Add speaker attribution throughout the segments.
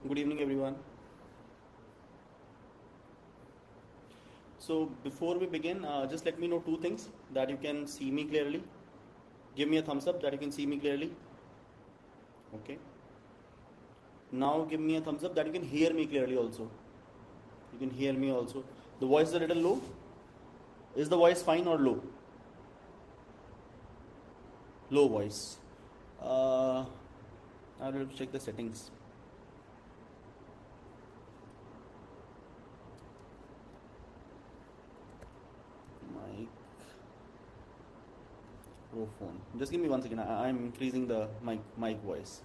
Speaker 1: Good evening, everyone. So, before we begin, just let me know two things: that you can see me clearly. Give me a thumbs up that you can see me clearly. Okay. Now, give me a thumbs up that you can hear me clearly also. You can hear me also. The voice is a little low. Is the voice fine or low? Low voice. I will check the settings. Microphone. Just give me 1 second. I'm increasing the mic voice.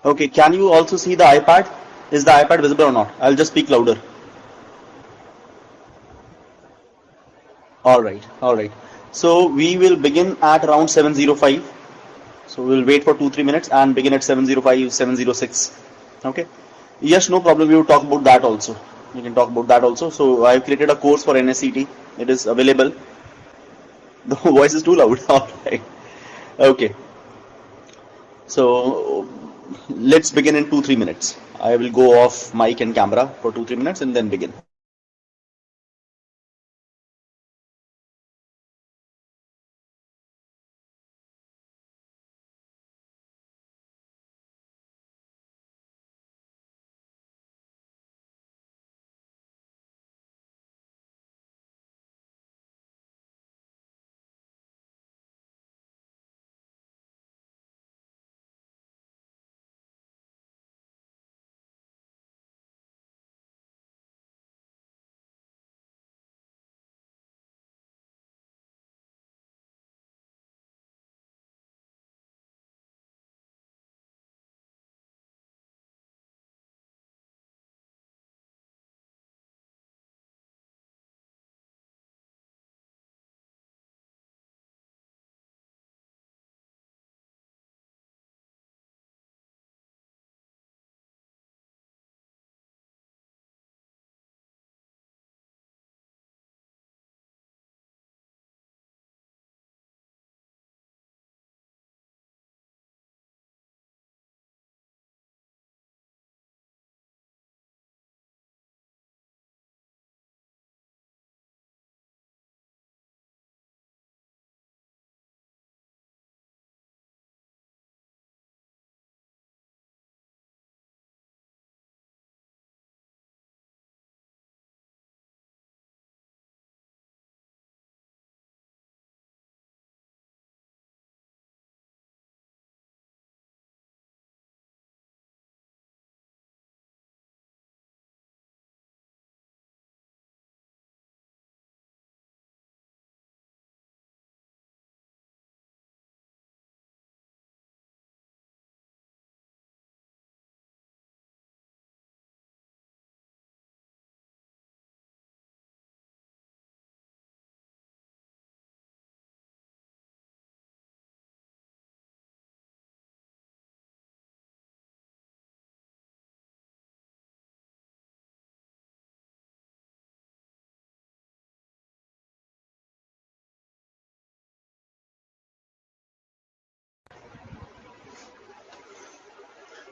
Speaker 1: Okay, can you also see the iPad? Is the iPad visible or not? I'll just speak louder. Alright. So we will begin at around 7:05. So we'll wait for 2-3 minutes and begin at 7:05, 7:06. Okay. Yes, no problem. We will talk about that also. We can talk about that also. So I've created a course for NSCT. It is available. The voice is too loud. Alright. Okay. So let's begin in 2-3 minutes. I will go off mic and camera for 2-3 minutes and then begin.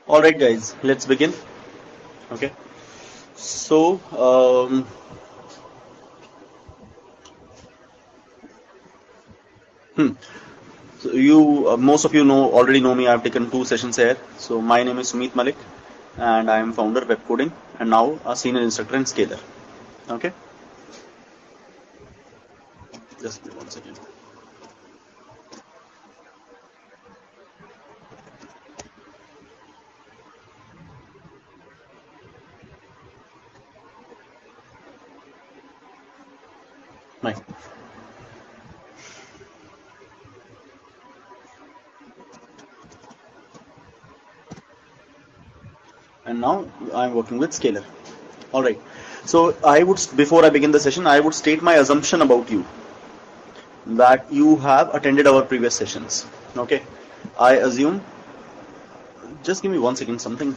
Speaker 1: Alright guys, let's begin. Okay. So so you most of you already know me. I've taken 2 sessions here. So my name is Sumit Malik and I am founder of web coding and now a senior instructor in Scalar. Okay. Just 1 second. Nice. And now I'm working with scalar. All right. So I would, before I begin the session, I would state my assumption about you, that you have attended our previous sessions. Okay. I assume, just give me 1 second, something.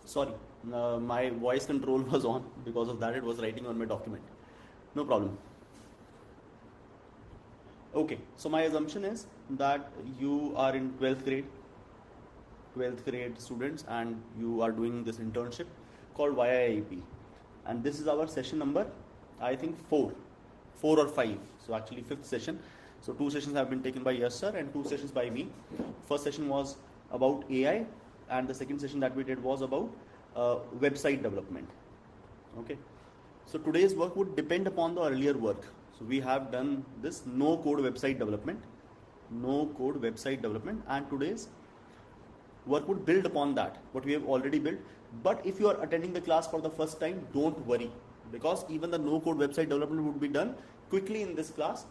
Speaker 1: Sorry, my voice control was on. Because of that, it was writing on my document. No problem. Okay, so my assumption is that you are in 12th grade students, and you are doing this internship called YIIP. And this is our session number, I think 4 or 5. So actually 5th session. So 2 sessions have been taken by Yash sir and 2 sessions by me. First session was about AI, and the second session that we did was about website development. Okay, so today's work would depend upon the earlier work. So we have done this no code website development, and today's work would build upon that, what we have already built. But if you are attending the class for the first time, don't worry, because even the no code website development would be done quickly in this class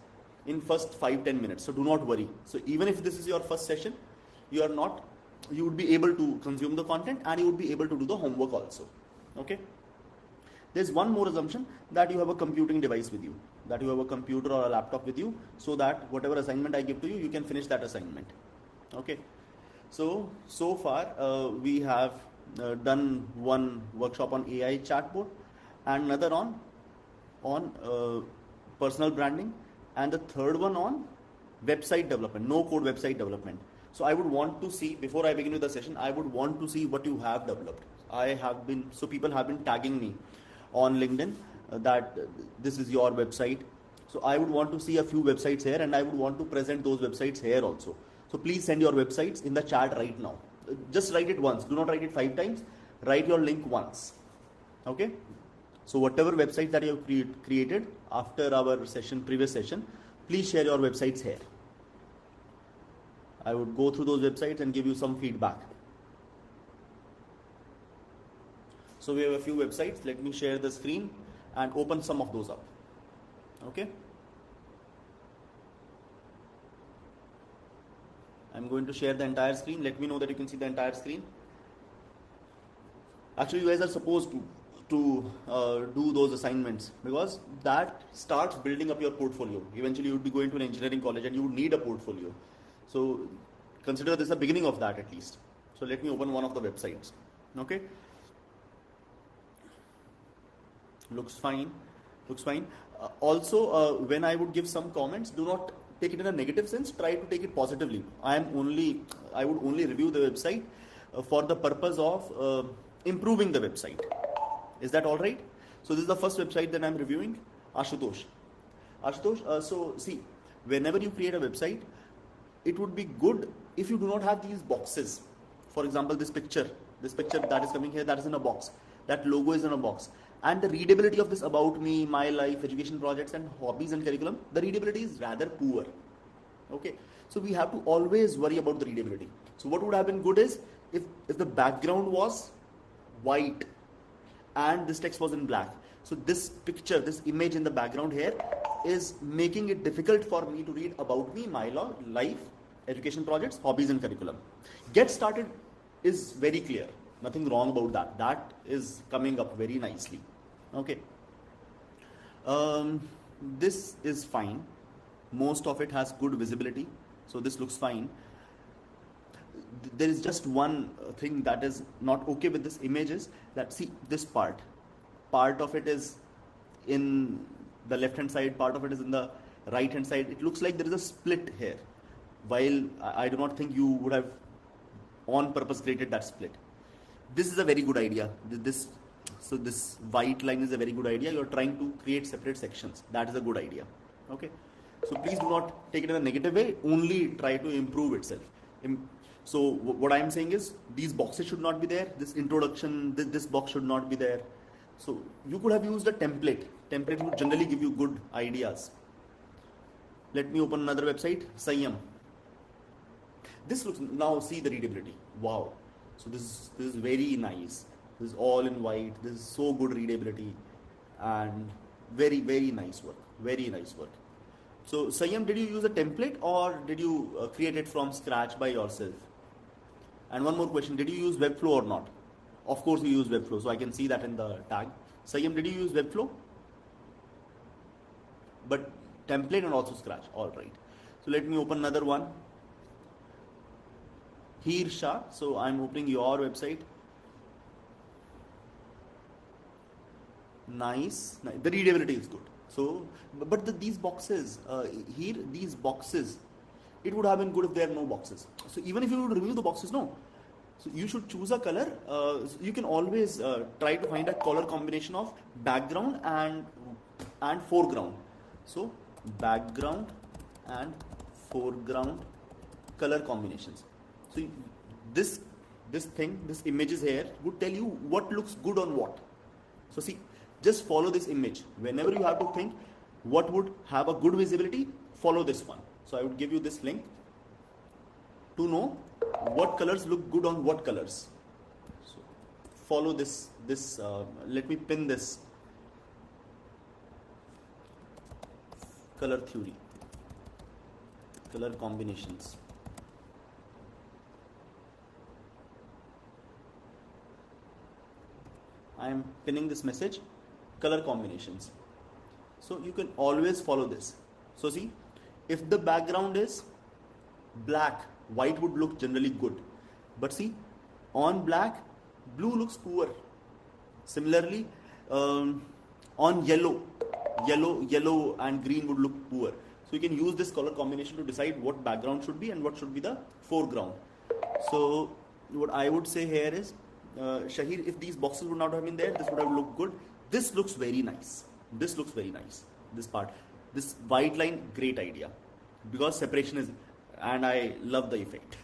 Speaker 1: in first 5-10 minutes. So do not worry. So even if this is your first session, you would be able to consume the content, and you would be able to do the homework also. Okay. There's one more assumption, that you have a computing device with you, that you have a computer or a laptop with you, so that whatever assignment I give to you, you can finish that assignment. Okay. So far we have done one workshop on AI chatbot, and another on personal branding, and the third one on website development, no code website development. So I would want to see, before I begin with the session, I would want to see what you have developed. People have been tagging me on LinkedIn that this is your website. So I would want to see a few websites here, and I would want to present those websites here also. So please send your websites in the chat right now. Just write it once. Do not write it 5 times. Write your link once. Okay. So whatever website that you have created after our previous session, please share your websites here. I would go through those websites and give you some feedback. So we have a few websites. Let me share the screen and open some of those up. Okay. I'm going to share the entire screen. Let me know that you can see the entire screen. Actually, you guys are supposed to do those assignments, because that starts building up your portfolio. Eventually, you would be going to an engineering college and you would need a portfolio. So consider this the beginning of that at least. So let me open one of the websites. Okay. Looks fine. Also, when I would give some comments, do not take it in a negative sense. Try to take it positively. I would only review the website for the purpose of improving the website. Is that all right? So this is the first website that I'm reviewing, Ashutosh. So see, whenever you create a website, it would be good if you do not have these boxes. For example, this picture that is coming here, that is in a box. That logo is in a box. And the readability of this about me, my life, education projects, and hobbies and curriculum, the readability is rather poor. Okay. So we have to always worry about the readability. So what would have been good is if the background was white and this text was in black. So this picture, this image in the background here is making it difficult for me to read about me, my life, education projects, hobbies and curriculum. Get started is very clear. Nothing wrong about that. That is coming up very nicely. Okay. This is fine. Most of it has good visibility, so this looks fine. There is just one thing that is not okay with this image is that, see, this part of it is in the left hand side, part of it is in the right hand side. It looks like there is a split here, while I do not think you would have on purpose created that split. This is a very good idea. So this white line is a very good idea. You are trying to create separate sections. That is a good idea. Okay. So please do not take it in a negative way. Only try to improve itself. So what I am saying is these boxes should not be there. This introduction, this box should not be there. So you could have used a template. Template would generally give you good ideas. Let me open another website, Sanyam. This looks, now see the readability. Wow. So this is very nice. This is all in white. This is so good readability and very, very nice work. Very nice work. So Sanyam, did you use a template or did you create it from scratch by yourself? And one more question, did you use Webflow or not? Of course you use Webflow, so I can see that in the tag. Sanyam, did you use Webflow? But template and also scratch, all right. So let me open another one. Hirsha, so I'm opening your website. Nice, the readability is good. So, but these boxes, these boxes, it would have been good if there are no boxes. So even if you would remove the boxes, no. So you should choose a color. So you can always try to find a color combination of background and foreground. So background and foreground color combinations. So this images here would tell you what looks good on what. So see, just follow this image. Whenever you have to think what would have a good visibility, follow this one. So I would give you this link to know what colors look good on what colors. So follow this, let me pin this color theory, color combinations. I am pinning this message, color combinations. So you can always follow this. So see, if the background is black, white would look generally good. But see, on black, blue looks poor. Similarly, on yellow and green would look poor. So you can use this color combination to decide what background should be and what should be the foreground. So what I would say here is, Shahir, if these boxes would not have been there, this would have looked good. This looks very nice. This looks very nice. This part, this white line, great idea, because separation is, and I love the effect.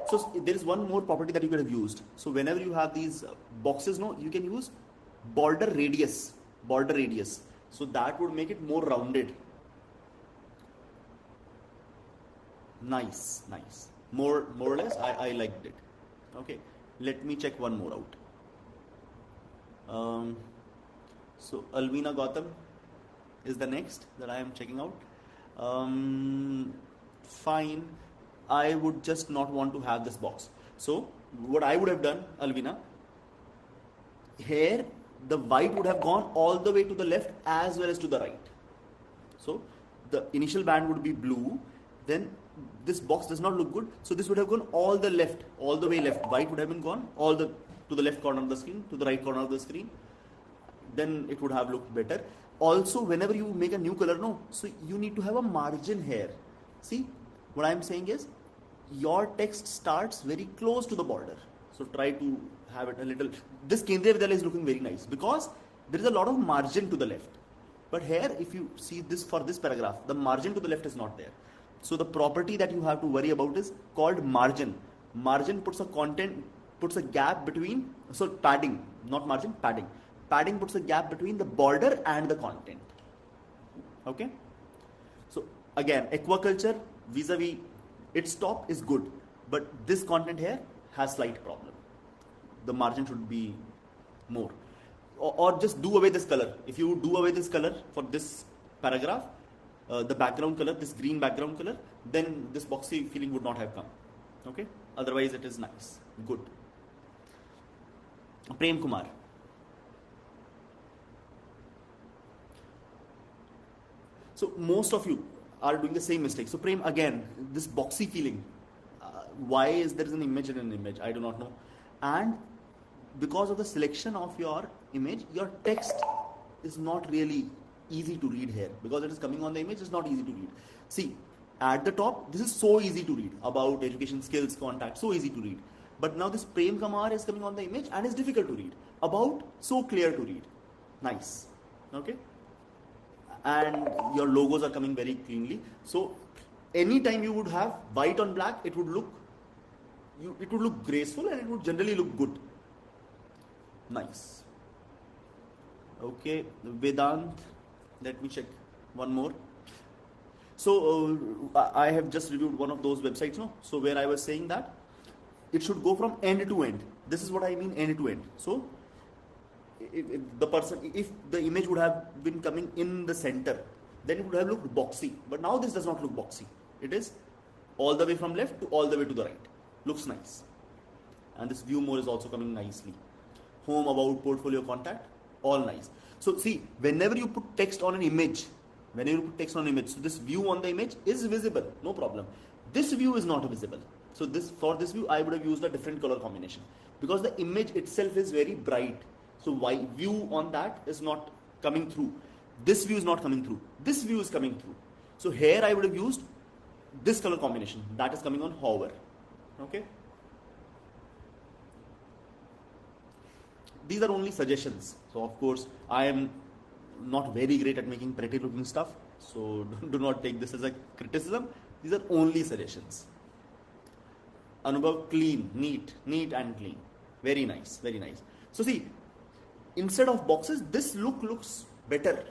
Speaker 1: So there is one more property that you could have used. So whenever you have these boxes, no, you can use border radius. So that would make it more rounded. Nice. More or less, I liked it. Okay, let me check one more out. So Alvina Gautam is the next that I am checking out. Fine, I would just not want to have this box. So what I would have done, Alvina, here the white would have gone all the way to the left as well as to the right. So the initial band would be blue, then this box does not look good, so this would have gone all the way left. White would have been gone to the left corner of the screen, to the right corner of the screen. Then it would have looked better. Also, whenever you make a new color, no, so you need to have a margin here. See, what I am saying is, your text starts very close to the border. So try to have it a little. This Kendriya Vidyalaya is looking very nice because there is a lot of margin to the left. But here, if you see this for this paragraph, the margin to the left is not there. So the property that you have to worry about is called margin. Margin puts a gap between, so padding, not margin, padding. Padding puts a gap between the border and the content. Okay? So again, aquaculture vis-a-vis its top is good, but this content here has slight problem. The margin should be more. Or just do away this color. If you do away this color for this paragraph, the background color, this green background color, then this boxy feeling would not have come. Okay? Otherwise it is nice, good. Prem Kumar. So most of you are doing the same mistake. So Prem, again, this boxy feeling. Why is there an image in an image? I do not know. And because of the selection of your image, your text is not really easy to read here. Because it is coming on the image, it's not easy to read. See, at the top, this is so easy to read. About education, skills, contact, so easy to read. But now this Prem Kumar is coming on the image and is difficult to read. About, so clear to read. Nice. Okay? And your logos are coming very cleanly. So anytime you would have white on black, it would look graceful and it would generally look good. Nice. Okay, Vedant, let me check one more. So I have just reviewed one of those websites, no? So where I was saying that it should go from end to end. This is what I mean, end to end. So if the image would have been coming in the center, then it would have looked boxy. But now this does not look boxy. It is all the way from left to all the way to the right. Looks nice. And this view more is also coming nicely. Home, about, portfolio, contact, all nice. So see, whenever you put text on an image, so this view on the image is visible, no problem. This view is not visible. So for this view, I would have used a different color combination because the image itself is very bright. So view on that is not coming through. This view is not coming through. This view is coming through. So here I would have used this color combination that is coming on hover. Okay. These are only suggestions. So of course I am not very great at making pretty looking stuff. So do not take this as a criticism. These are only suggestions. Anubhav, clean, neat and clean. Very nice, very nice. So see, instead of boxes, this look looks better.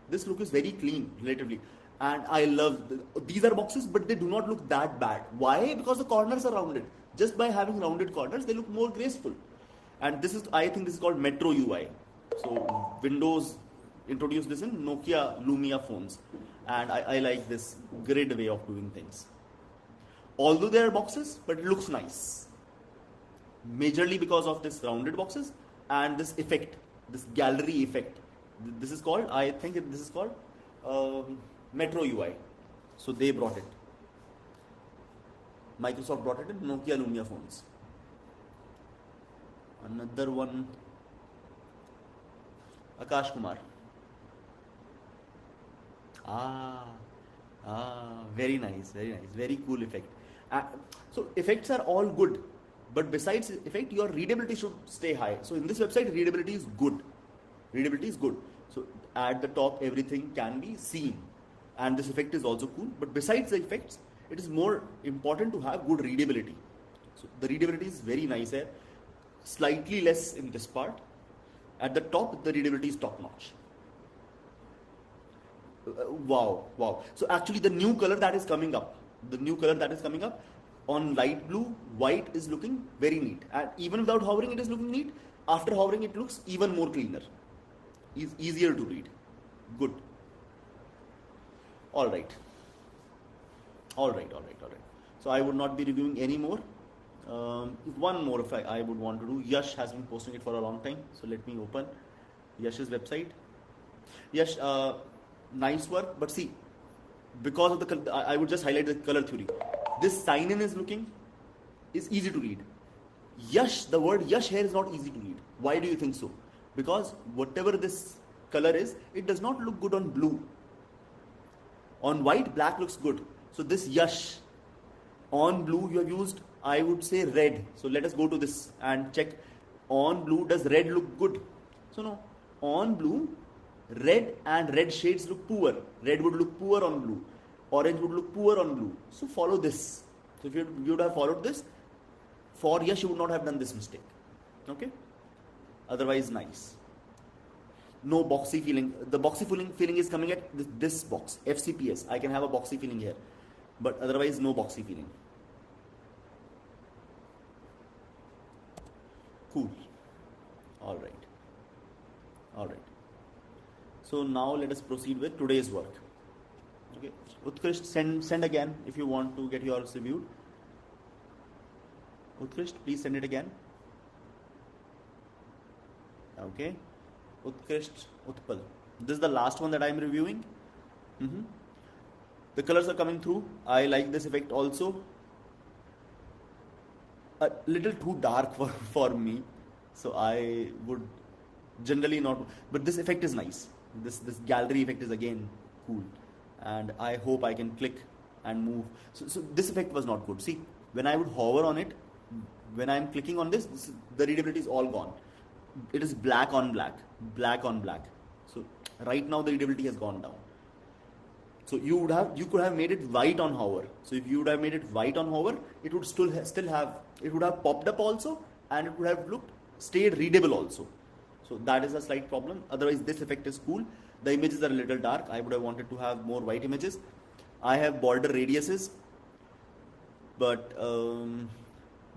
Speaker 1: This look is very clean relatively. And I love, these are boxes, but they do not look that bad. Why? Because the corners are rounded. Just by having rounded corners, they look more graceful. And I think this is called Metro UI. So Windows introduced this in Nokia Lumia phones. And I like this grid way of doing things. Although they are boxes, but it looks nice. Majorly because of this rounded boxes and this effect, this gallery effect. This is called, I think this is called Metro UI. So they brought it. Microsoft brought it in Nokia Lumia phones. Another one, Akash Kumar. Very nice, very cool effect. So effects are all good, but besides effect, your readability should stay high. So in this website, readability is good. So at the top, everything can be seen, and this effect is also cool. But besides the effects, it is more important to have good readability. So the readability is very nice here. Slightly less in this part. At the top, the readability is top notch. Wow. So actually the new color that is coming up on light blue, white is looking very neat. And even without hovering, it is looking neat. After hovering, it looks even more cleaner. Is easier to read. Good. All right. So I would not be reviewing any more. One more if I would want to do. Yash has been posting it for a long time. So let me open Yash's website. Yash, nice work. But see, because of the color, I would just highlight the color theory. This sign-in is easy to read. Yash, the word Yash here is not easy to read. Why do you think so? Because whatever this color is, it does not look good on blue. On white, black looks good. So this Yash, on blue you have used, I would say, red. So let us go to this and check. On blue, does red look good? So no. On blue, red and red shades look poor. Red would look poor on blue. Orange would look poor on blue. So follow this. So if you would have followed this, for Yash you would not have done this mistake. Okay? Otherwise, nice. No boxy feeling. The boxy feeling is coming at this box, FCPS. I can have a boxy feeling here. But otherwise, no boxy feeling. Cool. All right. So now let us proceed with today's work. Okay. Utkarsh, send again if you want to get yours reviewed. Utkrisht, please send it again. Okay. Utkrisht, Utpal. This is the last one that I am reviewing. The colors are coming through. I like this effect also. A little too dark for me, so I would generally not, but this effect is nice. This gallery effect is again cool, and I hope I can click and move. So this effect was not good. See, when I would hover on it, when I'm clicking on this, the readability is all gone. It is black on black, black on black. So right now the readability has gone down. So you could have made it white on hover. So if you would have made it white on hover, it would still have, it would have popped up also, and it would have stayed readable also. So that is a slight problem. Otherwise this effect is cool. The images are a little dark. I would have wanted to have more white images. I have border radiuses, but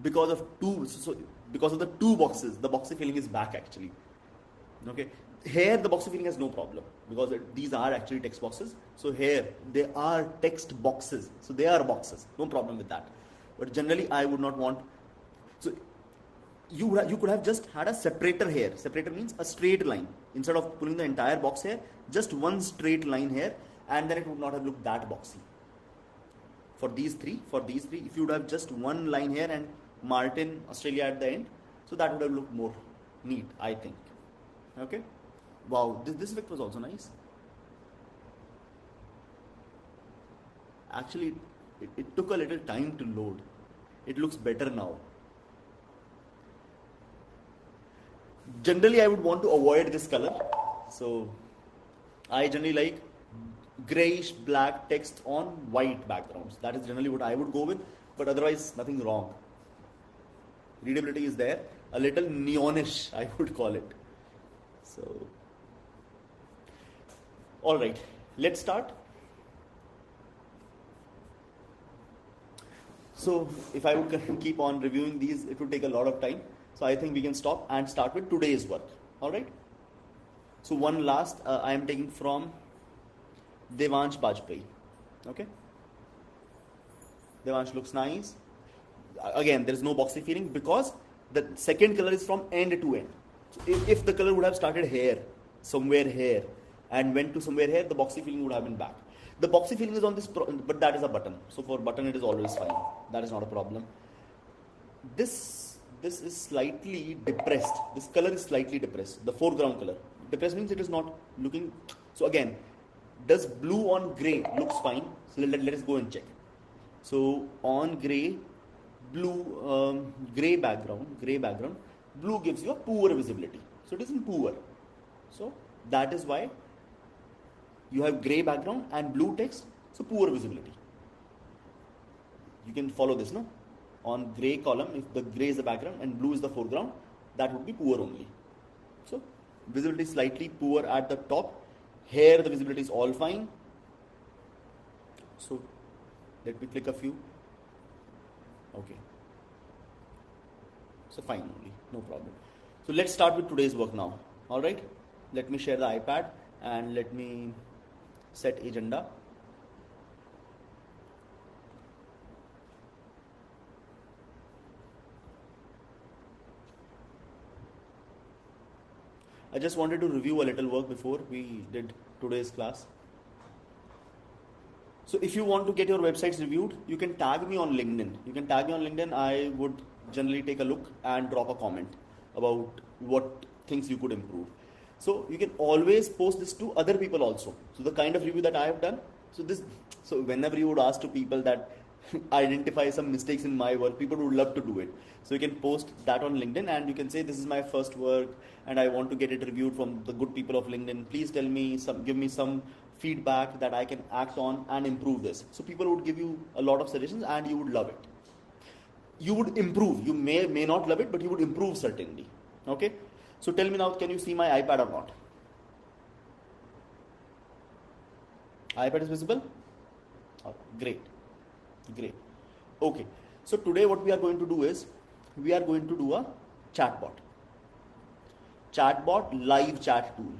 Speaker 1: because of the two boxes, the boxy feeling is back actually. Okay. Here the boxy feeling has no problem because these are actually text boxes. So here they are text boxes. So they are boxes. No problem with that. But generally I would not want. So you could have just had a separator here. Separator means a straight line. Instead of pulling the entire box here, just one straight line here, and then it would not have looked that boxy. For these three, if you would have just one line here and Martin, Australia at the end, so that would have looked more neat, I think. Okay. Wow, this effect was also nice. Actually, it took a little time to load. It looks better now. Generally, I would want to avoid this color. So, I generally like grayish black text on white backgrounds. That is generally what I would go with, but otherwise, nothing wrong. Readability is there. A little neonish, I would call it. So, all right, let's start. So if I would keep on reviewing these, it would take a lot of time. So I think we can stop and start with today's work. All right. So one last, I am taking from Devansh Bajpai. Okay. Devansh looks nice. Again, there is no boxy feeling because the second color is from end to end. So if the color would have started here, somewhere here, and went to somewhere here, the boxy feeling would have been back. The boxy feeling is on this, but that is a button. So for button, it is always fine. That is not a problem. This is slightly depressed. This color is slightly depressed. The foreground color. Depressed means it is not looking. So again, does blue on gray looks fine? So let us go and check. So on gray, blue, gray background, blue gives you a poor visibility. So it is in poor. So that is why you have gray background and blue text, so poor visibility. You can follow this, no? On gray column, if the gray is the background and blue is the foreground, that would be poor only. So visibility is slightly poor at the top. Here the visibility is all fine. So let me click a few. Okay. So fine only, no problem. So let's start with today's work now. All right. Let me share the iPad and let me set agenda. I just wanted to review a little work before we did today's class. So if you want to get your websites reviewed, you can tag me on LinkedIn. I would generally take a look and drop a comment about what things you could improve. So you can always post this to other people also. So the kind of review that I have done. So whenever you would ask to people that identify some mistakes in my work, people would love to do it. So you can post that on LinkedIn and you can say, this is my first work and I want to get it reviewed from the good people of LinkedIn. Please tell me give me some feedback that I can act on and improve this. So people would give you a lot of suggestions and you would love it. You would improve. You may not love it, but you would improve certainly. Okay. So tell me now, can you see my iPad or not? iPad is visible? Oh, great. Okay. So today what we are going to do is, we are going to do a chatbot. Chatbot live chat tool.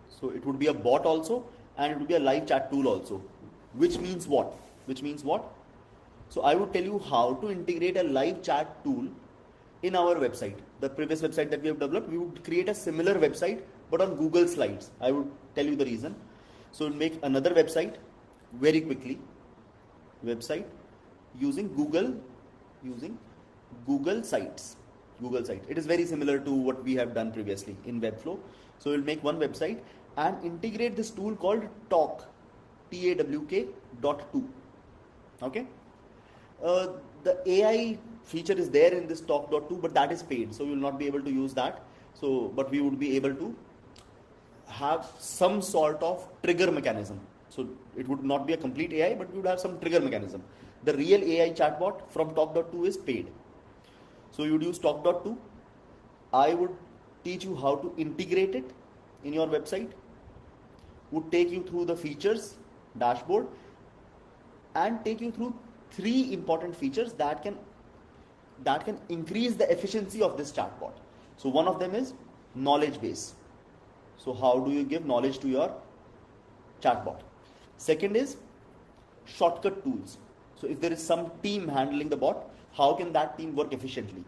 Speaker 1: So it would be a bot also and it would be a live chat tool also. Which means what? So I would tell you how to integrate a live chat tool in our website. The previous website that we have developed, we would create a similar website but on Google Slides. I would tell you the reason. So we'll make another website very quickly. Website using Google Sites. Google site. It is very similar to what we have done previously in Webflow. So we'll make one website and integrate this tool called Talk, TAWK.2. Okay. The AI feature is there in this Talk.2, but that is paid, so we will not be able to use that. So, but we would be able to have some sort of trigger mechanism. So it would not be a complete AI, but we would have some trigger mechanism. The real AI chatbot from Talk.2 is paid. So you would use Talk.2. I would teach you how to integrate it in your website, would take you through the features dashboard and take you through 3 important features that can increase the efficiency of this chatbot. So one of them is knowledge base. So how do you give knowledge to your chatbot? Second is shortcut tools. So if there is some team handling the bot, how can that team work efficiently?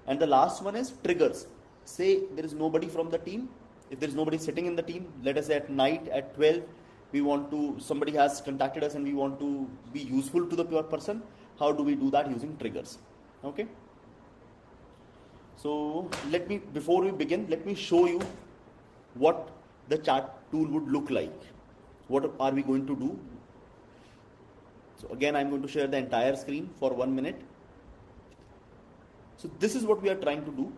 Speaker 1: And the last one is triggers. Say there is nobody from the team. If there is nobody sitting in the team, let us say at night at 12, somebody has contacted us and we want to be useful to the person. How do we do that? Using triggers. Okay. So before we begin, let me show you what the chat tool would look like. What are we going to do? So again, I'm going to share the entire screen for 1 minute. So this is what we are trying to do.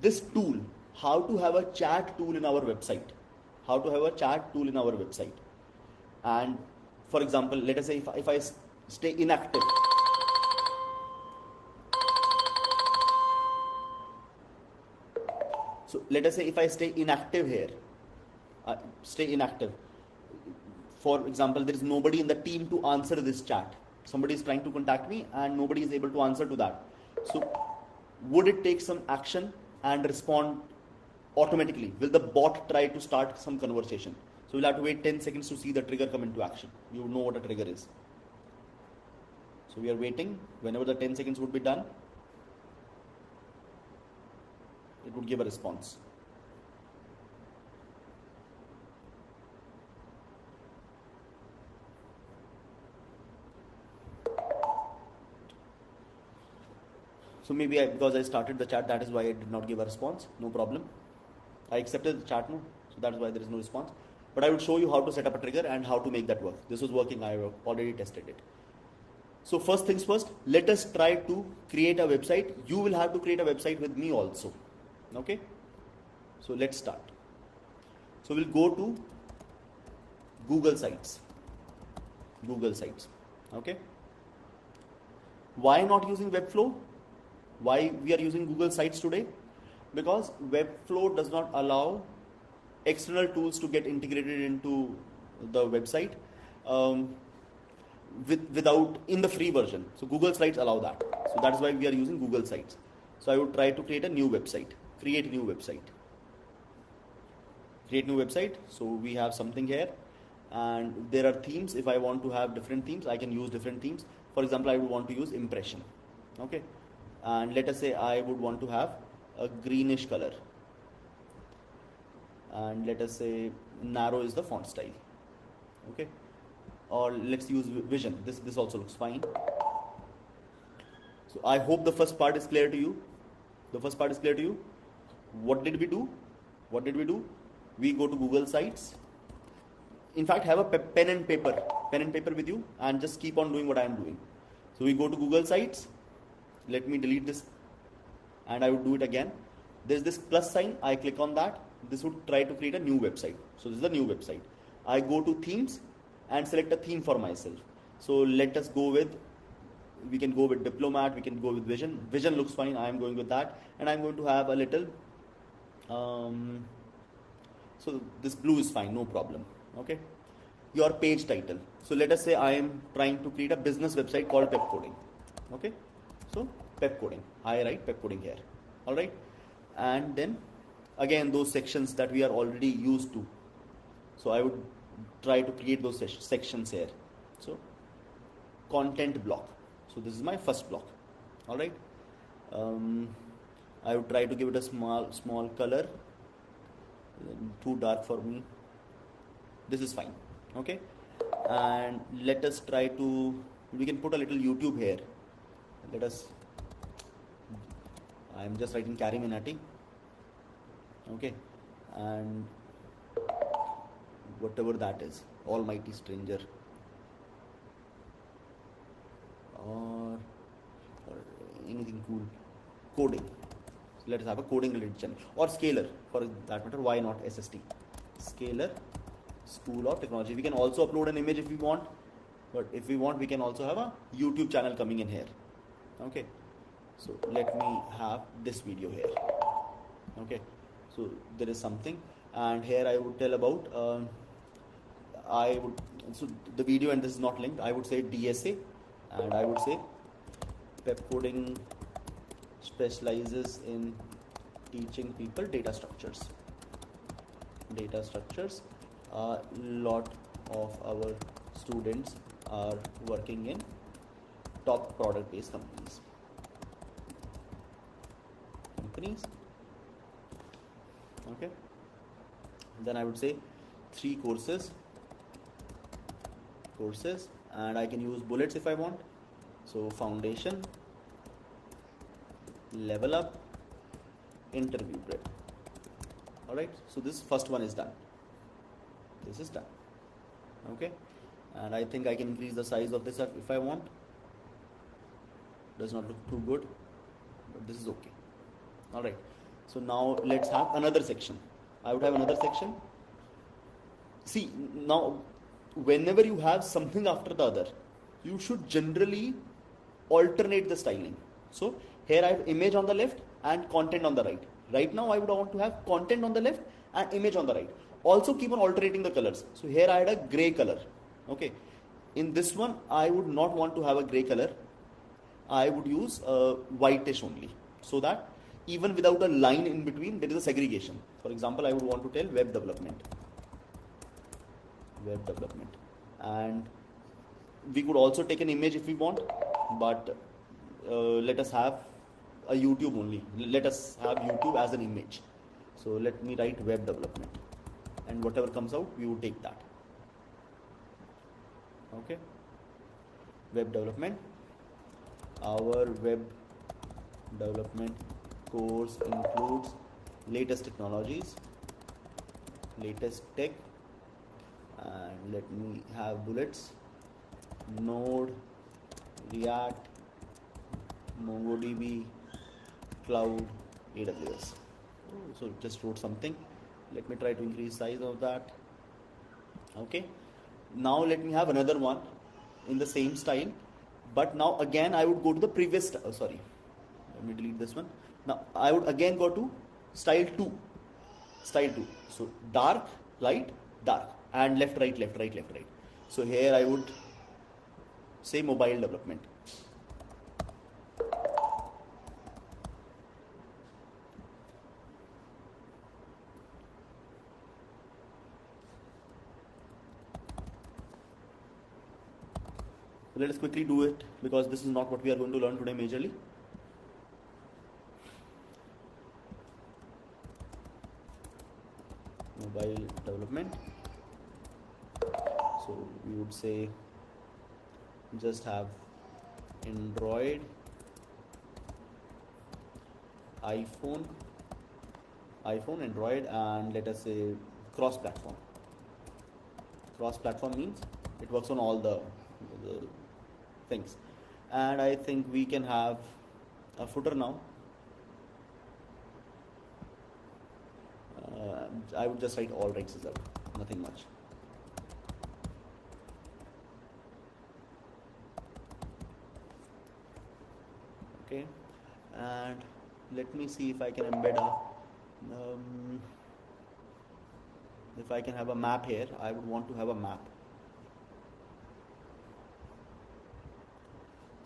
Speaker 1: This tool, how to have a chat tool in our website. How to have a chat tool in our website. And for example, let us say if I stay inactive. So let us say if I stay inactive here, For example, there is nobody in the team to answer this chat. Somebody is trying to contact me and nobody is able to answer to that. So would it take some action and respond automatically? Will the bot try to start some conversation? So we'll have to wait 10 seconds to see the trigger come into action. You know what a trigger is. So we are waiting. Whenever the 10 seconds would be done, it would give a response. So maybe because I started the chat, that is why I did not give a response. No problem. I accepted the chat now, so that is why there is no response. But I will show you how to set up a trigger and how to make that work. This was working. I have already tested it. So first things first, let us try to create a website. You will have to create a website with me also. Okay. So let's start. So we'll go to Google Sites. Google Sites. Okay. Why not using Webflow? Why we are using Google Sites today? Because Webflow does not allow external tools to get integrated into the website without in the free version. So Google Sites allow that. So that's why we are using Google Sites. So I would try to create a new website. Create new website. Create new website. So we have something here, and there are themes. If I want to have different themes, I can use different themes. For example, I would want to use impression. Okay. And let us say I would want to have a greenish color. And let us say narrow is the font style. Okay. Or let's use vision. This also looks fine. So I hope the first part is clear to you. The first part is clear to you. What did we do? What did we do? We go to Google Sites. In fact, have a pen and paper with you, and just keep on doing what I am doing. So we go to Google Sites. Let me delete this, and I would do it again. There's this plus sign. I click on that. This would try to create a new website. So this is the new website. I go to themes and select a theme for myself. So let us go with, we can go with Diplomat, we can go with Vision. Vision looks fine. I am going with that, and I'm going to have a little. So this blue is fine, no problem. Okay. Your page title. So let us say I am trying to create a business website called Pep Coding. Okay. So Pep Coding. I write Pep Coding here. All right. And then again those sections that we are already used to. So I would try to create those sections here. So content block. So this is my first block. All right. I would try to give it a small color, too dark for me. This is fine. Okay, and let us try to, we can put a little YouTube here. Let us, I'm just writing Carrie Minati. Okay, and whatever that is, almighty stranger, or anything cool, coding. So let us have a coding related channel, or scalar for that matter. Why not SST, scalar school of technology. We can also upload an image if we want, but if we want we can also have a YouTube channel coming in here. Okay, so let me have this video here. Okay, so there is something, and here I would tell about so the video, and this is not linked, I would say DSA, and I would say web coding specializes in teaching people data structures. A lot of our students are working in top product based companies. Okay, then I would say 3 courses, and I can use bullets if I want. So foundation, level up, interview prep. Alright, so this first one is done. This is done. Okay, and I think I can increase the size of this if I want. Does not look too good, but this is okay. Alright, so now let's have another section. I would have another section. See, now whenever you have something after the other, you should generally alternate the styling. So here I have image on the left and content on the right. Right now I would want to have content on the left and image on the right. Also keep on alternating the colors. So here I had a gray color. Okay, in this one I would not want to have a gray color. I would use whitish only, so that even without a line in between there is a segregation. For example, I would want to tell web development, and we could also take an image if we want, but let us have a YouTube only. Let us have YouTube as an image. So let me write web development, and whatever comes out we would take that. Okay, web development. Our web development course includes latest technologies, latest tech, and let me have bullets: Node, React, MongoDB, Cloud, AWS. So just wrote something. Let me try to increase size of that. Okay, now let me have another one in the same style, but now again I would go to the previous sorry, let me delete this one. Now I would again go to style 2. So dark, light, dark, and left, right, left, right, left, right. So here I would say mobile development. So let us quickly do it, because this is not what we are going to learn today majorly. Mobile development. So we would say just have Android, iPhone, Android, and let us say cross-platform. Cross-platform means it works on all the things. And I think we can have a footer now. I would just write all rights reserved, nothing much. Okay, and let me see if I can embed a if I can have a map here. I would want to have a map.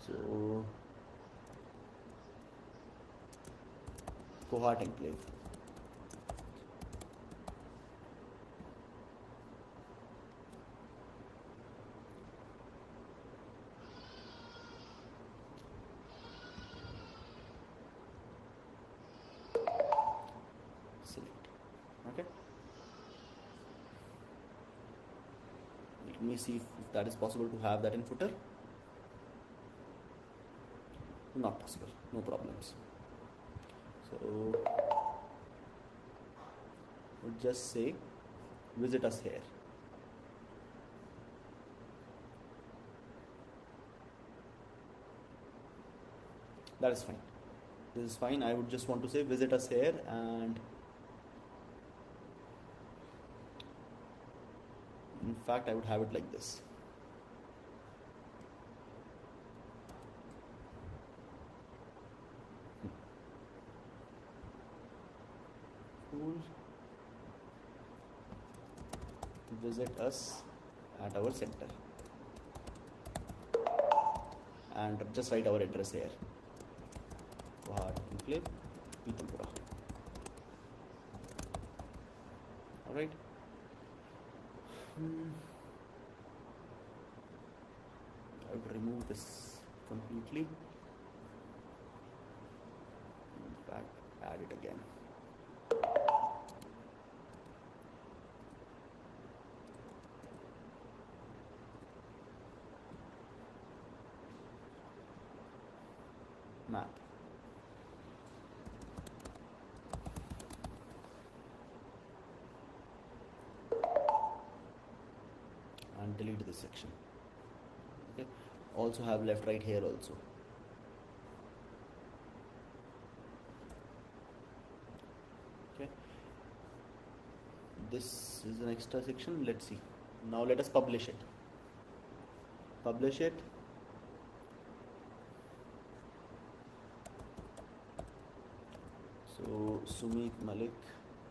Speaker 1: So Koha enclave. Okay. Let me see if that is possible to have that in footer. Not possible. No problems. So we'll just say visit us here. That is fine. This is fine. I would just want to say visit us here, and in fact I would have it like this. Visit us at our center, and just write our address here. Enclave, Pithampura. All right. I would remove this completely. In fact, add it again. Map. And delete this section. Okay. Also have left right here also. Okay. This is an extra section. Let's see. Now let us publish it. Publish it. So Sumit Malik,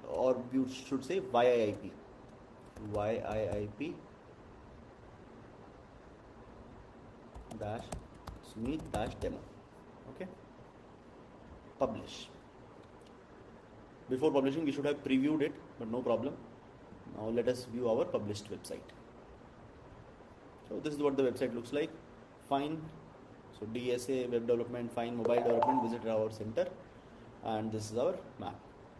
Speaker 1: or you should say YIIP. YIIP dash Sumit dash demo. Okay. Publish. Before publishing, we should have previewed it, but no problem. Now let us view our published website. So this is what the website looks like. Fine. So DSA, web development, fine, mobile development, visit our center, and this is our map.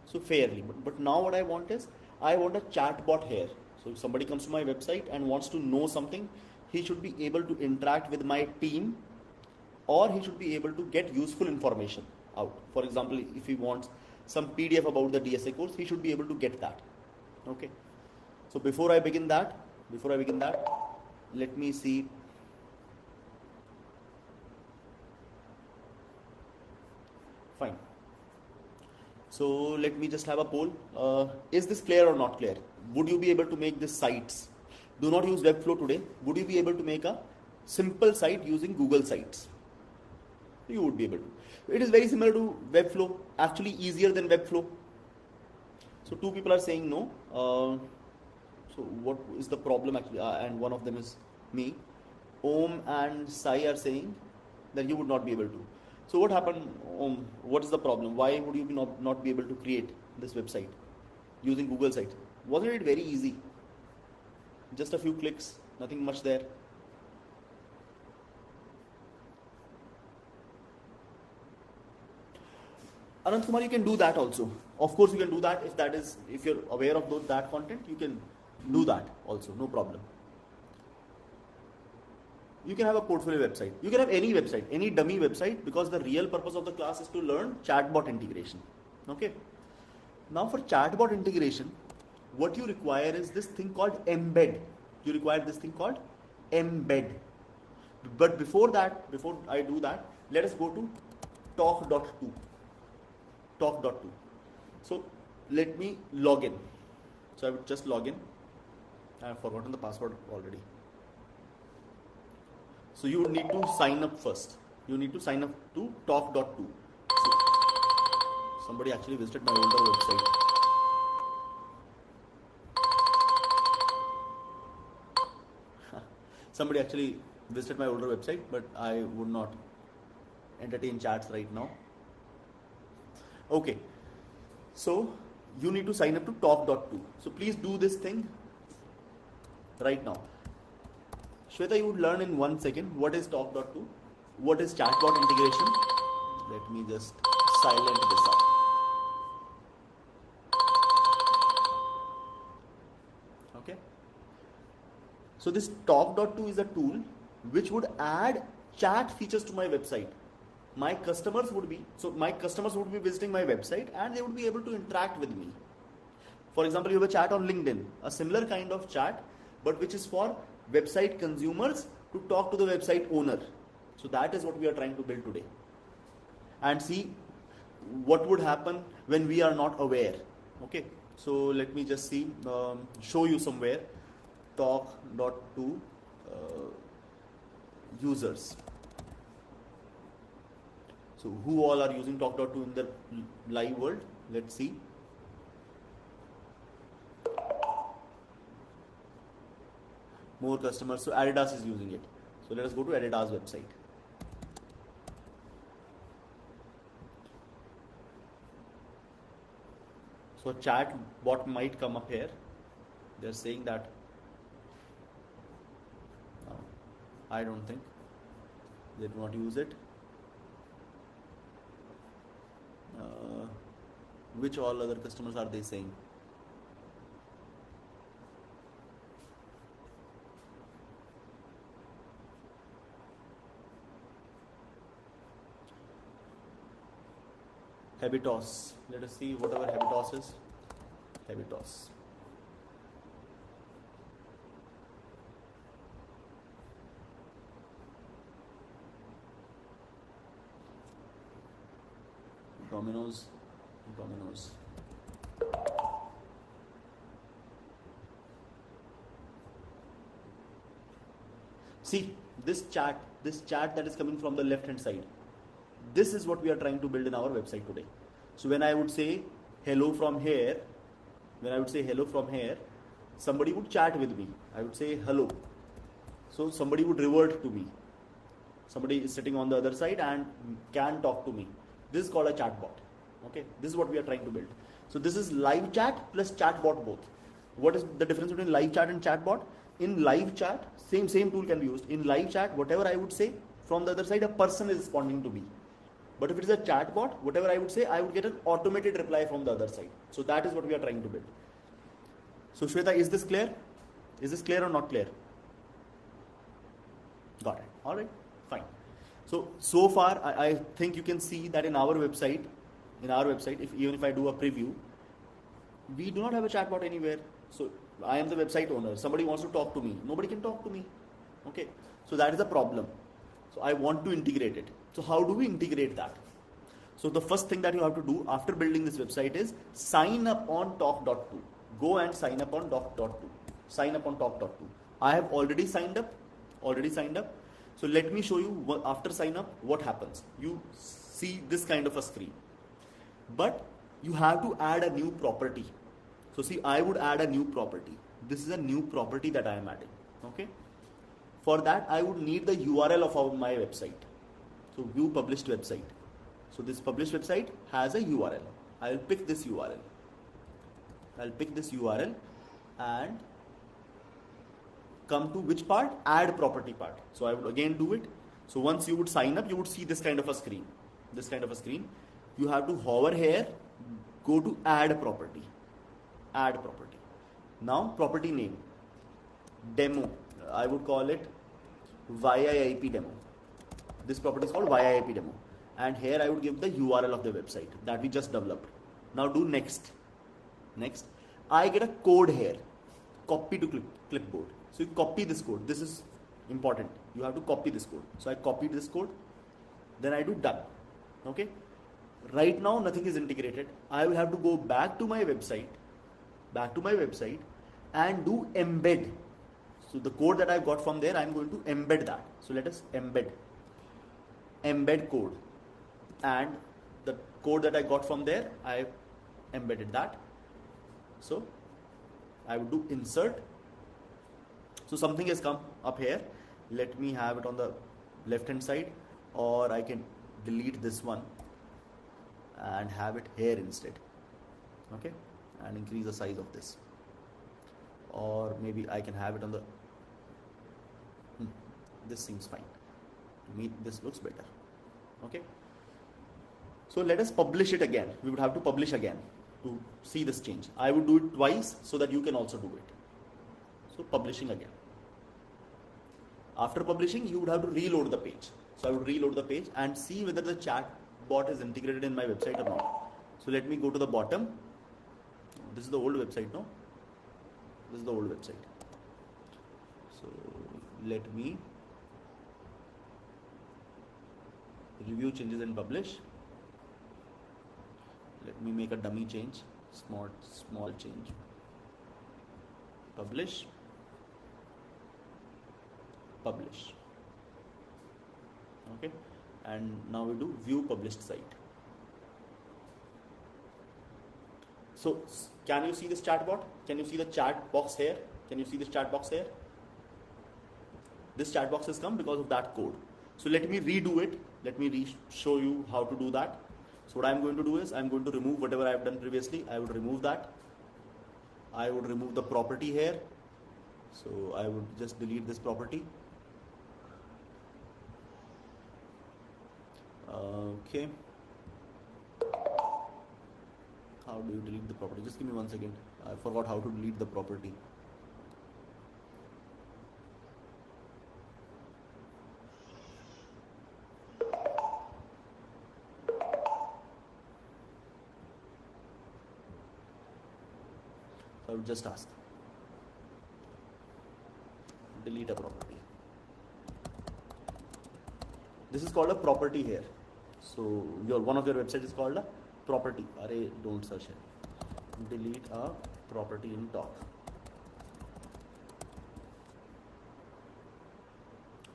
Speaker 1: So fairly, but now what I want is, I want a chatbot here. So if somebody comes to my website and wants to know something, he should be able to interact with my team, or he should be able to get useful information out. For example, if he wants some PDF about the DSA course, he should be able to get that. Okay. So before I begin that, let me see. Fine. So let me just have a poll. Is this clear or not clear? Would you be able to make this sites? Do not use Webflow today. Would you be able to make a simple site using Google Sites? You would be able to. It is very similar to Webflow, actually easier than Webflow. So two people are saying no. So what is the problem actually? And one of them is me. Om and Sai are saying that you would not be able to. So what happened, Om? What is the problem? Why would you not be able to create this website using Google Sites? Wasn't it very easy? Just a few clicks, nothing much there. Anant Kumar, you can do that also. Of course, you can do that if you're aware of that content, you can do that also, no problem. You can have a portfolio website. You can have any website, any dummy website, because the real purpose of the class is to learn chatbot integration. Okay. Now for chatbot integration, what you require is this thing called embed. You require this thing called embed. But before I do that, let us go to talk.to. Talk.to. So let me log in. So I would just log in. I have forgotten the password already. So you would need to sign up first. You need to sign up to talk.to. So somebody actually visited my older website. Somebody actually visited my older website, but I would not entertain chats right now. Okay. So you need to sign up to talk.to. So please do this thing right now. Shweta, you would learn in 1 second what is talk.to, what is chatbot integration. Let me just silent this up. Okay. So this talk.to is a tool which would add chat features to my website. My customers would be visiting my website and they would be able to interact with me. For example, you have a chat on LinkedIn, a similar kind of chat, but which is for website consumers to talk to the website owner. So that is what we are trying to build today. And see what would happen when we are not aware. Okay, so let me just see, show you somewhere talk.to users. So who all are using talk.to in the live world? Let's see. More customers. So Adidas is using it. So let us go to Adidas website. So chat bot might come up here. They're saying that. No, I don't think they do not use it. Which all other customers are they saying? Habitos. Let us see whatever Habitos is. Habitos. Domino's. See this chat that is coming from the left hand side. This is what we are trying to build in our website today. So when I would say hello from here, somebody would chat with me. I would say hello. So somebody would revert to me. Somebody is sitting on the other side and can talk to me. This is called a chatbot. Okay, this is what we are trying to build. So this is live chat plus chatbot both. What is the difference between live chat and chatbot? In live chat, same tool can be used. In live chat, whatever I would say, from the other side, a person is responding to me. But if it is a chatbot, whatever I would say, I would get an automated reply from the other side. So that is what we are trying to build. So Shweta, is this clear? Is this clear or not clear? Got it. All right, fine. So far, I think you can see that in our website, even if I do a preview, we do not have a chatbot anywhere. So I am the website owner. Somebody wants to talk to me. Nobody can talk to me. Okay. So that is a problem. So I want to integrate it. So how do we integrate that? So the first thing that you have to do after building this website is sign up on talk.to. Go and sign up on talk.to. Sign up on talk.to. I have already signed up. So let me show you after sign up what happens. You see this kind of a screen. But you have to add a new property. So see, I would add a new property. This is a new property that I am adding. Okay. For that, I would need the URL of my website. So view published website. So this published website has a URL. I will pick this URL. And come to which part? Add property part. So I would again do it. So once you would sign up, you would see this kind of a screen. You have to hover here, go to add property. Now property name, demo. I would call it YIIP demo. This property is called YIIP demo. And here I would give the URL of the website that we just developed. Now do next. I get a code here. Copy to clipboard. So you copy this code. This is important. You have to copy this code. So I copied this code. Then I do done. Okay. Right now nothing is integrated. I will have to go back to my website and do embed. So the code that I got from there, I am going to embed that. So let us embed code, and the code that I got from there, I embedded that. So I would do insert. So something has come up here. Let me have it on the left hand side, or I can delete this one and have it here instead. Okay, and increase the size of this, or maybe I can have it on the this seems fine to me. This looks better. Okay, so let us publish it again. We would have to publish again to see this change. I would do it twice so that you can also do it. So publishing again. After publishing, you would have to reload the page. So I would reload the page and see whether the chat bot is integrated in my website or not. So let me go to the bottom. This is the old website, no? This is the old website. So let me review changes and publish. Let me make a dummy change, small change. Publish. Okay, and now we do view published site. So can you see this chatbot? Can you see the chat box here? Can you see this chat box here? This chat box has come because of that code. So let me redo it. Let me show you how to do that. So what I'm going to do is I'm going to remove whatever I've done previously. I would remove that. I would remove the property here. So I would just delete this property. Okay. How do you delete the property? Just give me 1 second. I forgot how to delete the property. So I would just ask. Delete a property. This is called a property here. So one of your websites is called a property. Array, don't search it. Delete a property in top.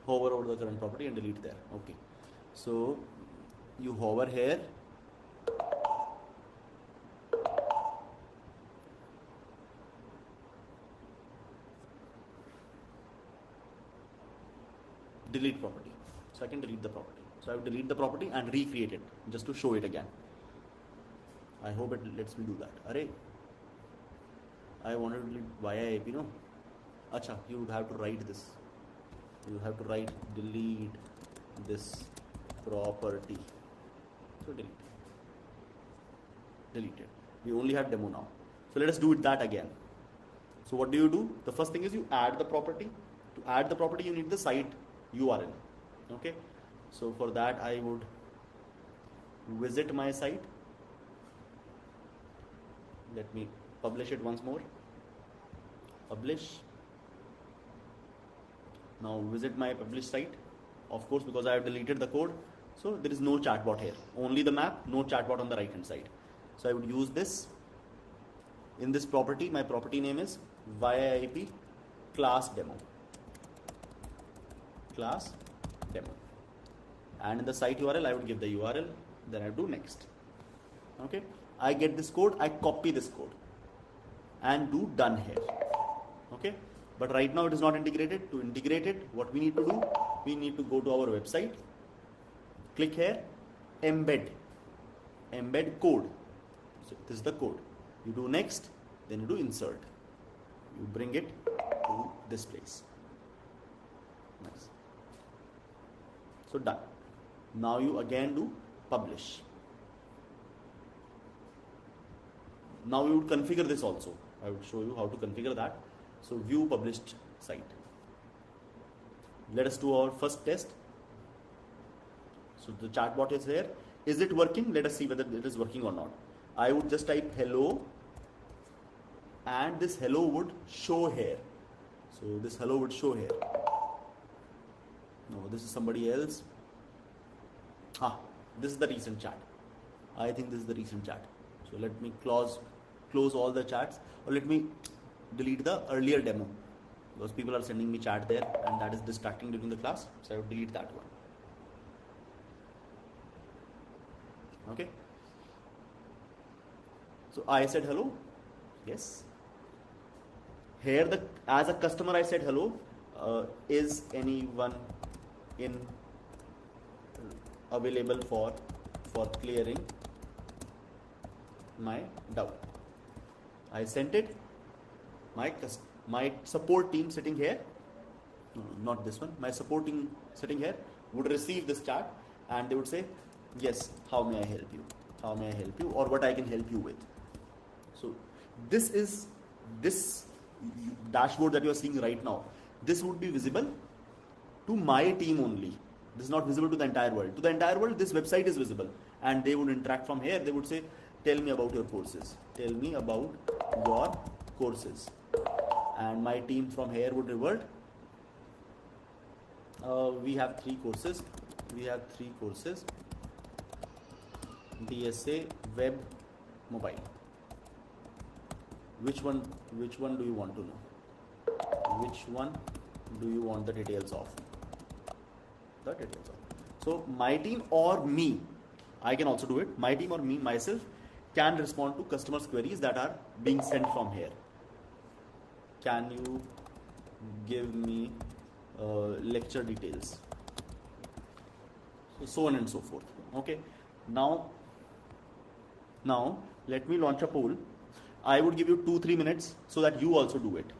Speaker 1: Hover over the current property and delete there. Okay. So you hover here. Delete property. So I can delete the property. So I will delete the property and recreate it just to show it again. I hope it lets me do that. Array, I wanted to delete via IP, no? Acha, you would have to write this. You have to write delete this property. So delete. Delete it. We only have demo now. So let us do that again. So what do? The first thing is you add the property. To add the property, you need the site URL. Okay. So for that, I would visit my site. Let me publish it once more. Publish. Now visit my published site. Of course, because I have deleted the code, so there is no chatbot here. Only the map, no chatbot on the right hand side. So I would use this. In this property, my property name is via IP class demo. Class demo. And in the site URL, I would give the URL. Then I do next. Okay. I get this code. I copy this code and do done here. Okay. But right now it is not integrated. To integrate it, what we need to do? We need to go to our website. Click here. Embed. Embed code. So this is the code. You do next. Then you do insert. You bring it to this place. Nice. So done. Now you again do publish. Now we would configure this also. I would show you how to configure that. So view published site. Let us do our first test. So the chatbot is here. Is it working? Let us see whether it is working or not. I would just type hello and this hello would show here. So this hello would show here. No, this is somebody else. This is the recent chat. I think this is the recent chat. So let me close all the chats, or let me delete the earlier demo because people are sending me chat there and that is distracting during the class. So I would delete that one. Okay. So I said hello. Yes. Here as a customer I said hello. Is anyone available for clearing my doubt? I sent it. My support team sitting here, no, not this one, my support team sitting here would receive this chat and they would say, yes, how may I help you? How may I help you, or what I can help you with? So this dashboard that you are seeing right now, this would be visible to my team only. This is not visible to the entire world. To the entire world, this website is visible, and they would interact from here. They would say, tell me about your courses. Tell me about your courses. And my team from here would revert. We have three courses. DSA, web, mobile. Which one do you want to know? Which one do you want the details of? So my team or me, I can also do it. My team or me, myself, can respond to customers' queries that are being sent from here. Can you give me lecture details? So on and so forth. Okay. Now let me launch a poll. I would give you 2-3 minutes so that you also do it.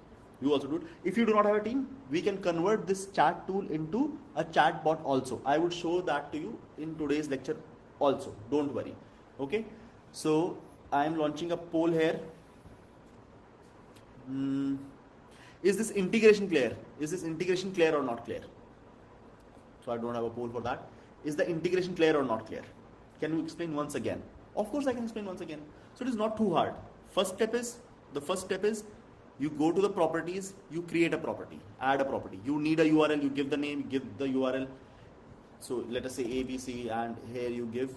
Speaker 1: If you do not have a team, we can convert this chat tool into a chatbot also. I would show that to you in today's lecture also. Don't worry. Okay. So I am launching a poll here. Is this integration clear? Is this integration clear or not clear? So I don't have a poll for that. Is the integration clear or not clear? Can you explain once again? Of course I can explain once again. So it is not too hard. The first step is you go to the properties, you create a property, add a property. You need a URL, you give the name, you give the URL. So let us say ABC, and here you give,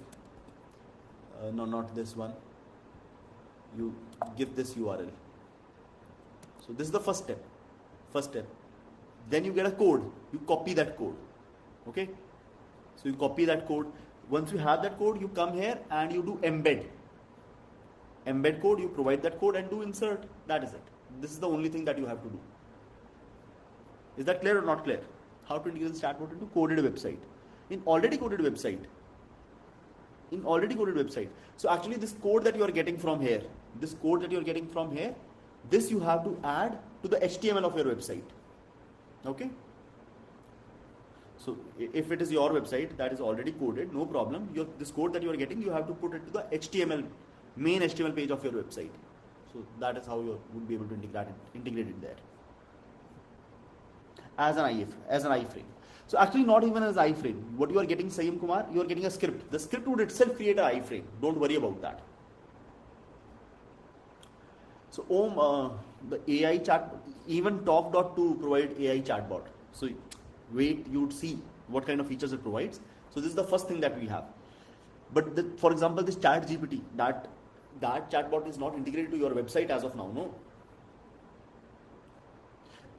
Speaker 1: no, not this one. You give this URL. So this is the first step. Then you get a code. You copy that code. Okay. So you copy that code. Once you have that code, you come here and you do embed code. You provide that code and do insert. That is it. This is the only thing that you have to do. Is that clear or not clear? How to integrate this chatbot into coded website? In already coded website. So actually this code that you are getting from here, this you have to add to the HTML of your website. Okay. So if it is your website that is already coded, no problem. This code that you are getting, you have to put it to the HTML, main HTML page of your website. So that is how you would be able to integrate it there. As an iframe. So actually not even as iframe. What you are getting, Sayam Kumar, you are getting a script. The script would itself create an iframe. Don't worry about that. So the AI chat, even talk.to provide AI chatbot. So wait, you would see what kind of features it provides. So this is the first thing that we have. But for example, this chat GPT, that chatbot is not integrated to your website as of now, no.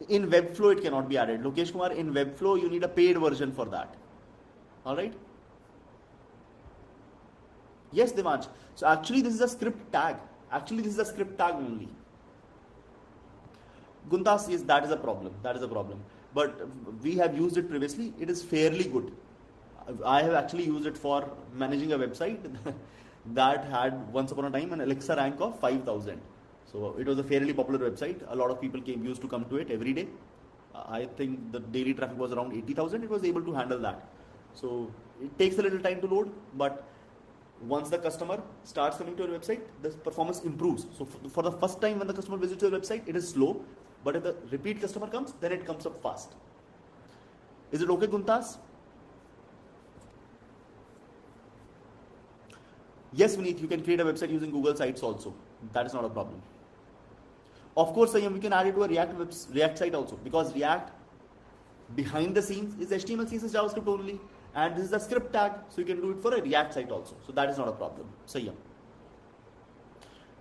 Speaker 1: In Webflow, it cannot be added. Lokesh Kumar, in Webflow, you need a paid version for that. Alright? Yes, Devansh. So actually, this is a script tag. Only. Guntas, yes, that is a problem. But we have used it previously. It is fairly good. I have actually used it for managing a website that had once upon a time an Alexa rank of 5,000. So it was a fairly popular website. A lot of people used to come to it every day. I think the daily traffic was around 80,000. It was able to handle that. So it takes a little time to load, but once the customer starts coming to your website, the performance improves. So for the first time when the customer visits your website, it is slow, but if the repeat customer comes, then it comes up fast. Is it okay, Guntas? Yes, Vineet, you can create a website using Google Sites also. That is not a problem. Of course, we can add it to a React site also, because React behind the scenes is HTML, CSS, JavaScript only, and this is a script tag, so you can do it for a React site also. So that is not a problem.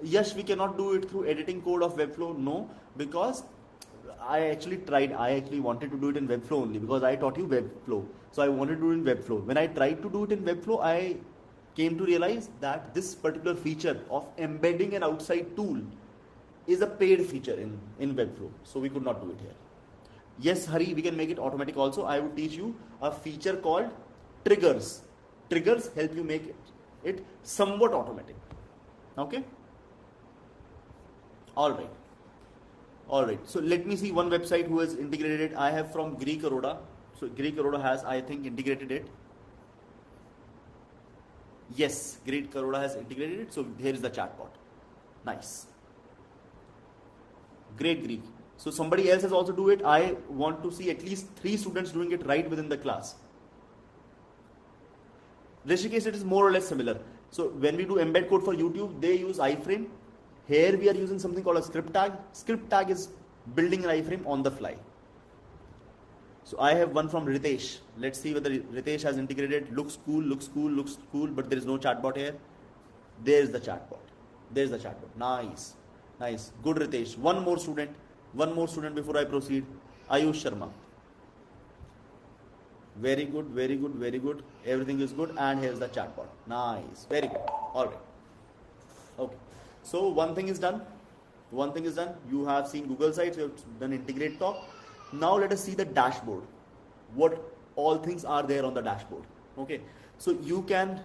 Speaker 1: Yes, we cannot do it through editing code of Webflow. No, because I actually tried. I actually wanted to do it in Webflow only because I taught you Webflow. So I wanted to do it in Webflow. When I tried to do it in Webflow, I came to realize that this particular feature of embedding an outside tool is a paid feature in Webflow. So we could not do it here. Yes, Hari, we can make it automatic also. I would teach you a feature called triggers. Triggers help you make it somewhat automatic. Okay? Alright. So let me see one website who has integrated it. I have from Greek Aroda. So Greek Aroda has, I think, integrated it. Yes, Greek Aroda has integrated it. So here is the chatbot. Nice. Great, Greek. So somebody else has also do it. I want to see at least 3 students doing it right within the class. Rishikesh, it is more or less similar. So when we do embed code for YouTube, they use iframe. Here we are using something called a script tag. Script tag is building an iframe on the fly. So I have one from Ritesh. Let's see whether Ritesh has integrated. Looks cool, looks cool, looks cool, but there is no chatbot here. There's the chatbot. There's the chatbot. Nice. Nice. Good, Ritesh. One more student before I proceed. Ayush Sharma. Very good, very good, very good. Everything is good. And here's the chatbot. Nice. Very good. All right. Okay. So one thing is done. One thing is done. You have seen Google Sites. You have done integrate talk. Now let us see the dashboard. What all things are there on the dashboard. Okay. So you can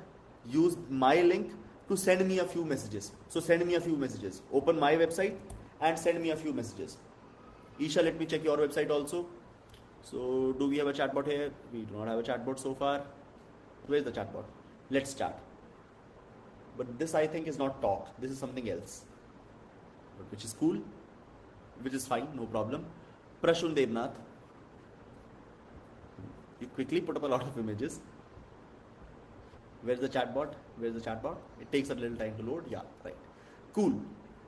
Speaker 1: use my link to send me a few messages. So send me a few messages. Open my website and send me a few messages. Isha, let me check your website also. So do we have a chatbot here? We do not have a chatbot so far. Where's the chatbot? Let's chat. But this I think is not talk. This is something else. But which is cool. Which is fine. No problem. Prashun Devnath. You quickly put up a lot of images. Where's the chatbot? Where's the chatbot? It takes a little time to load. Yeah, right. Cool.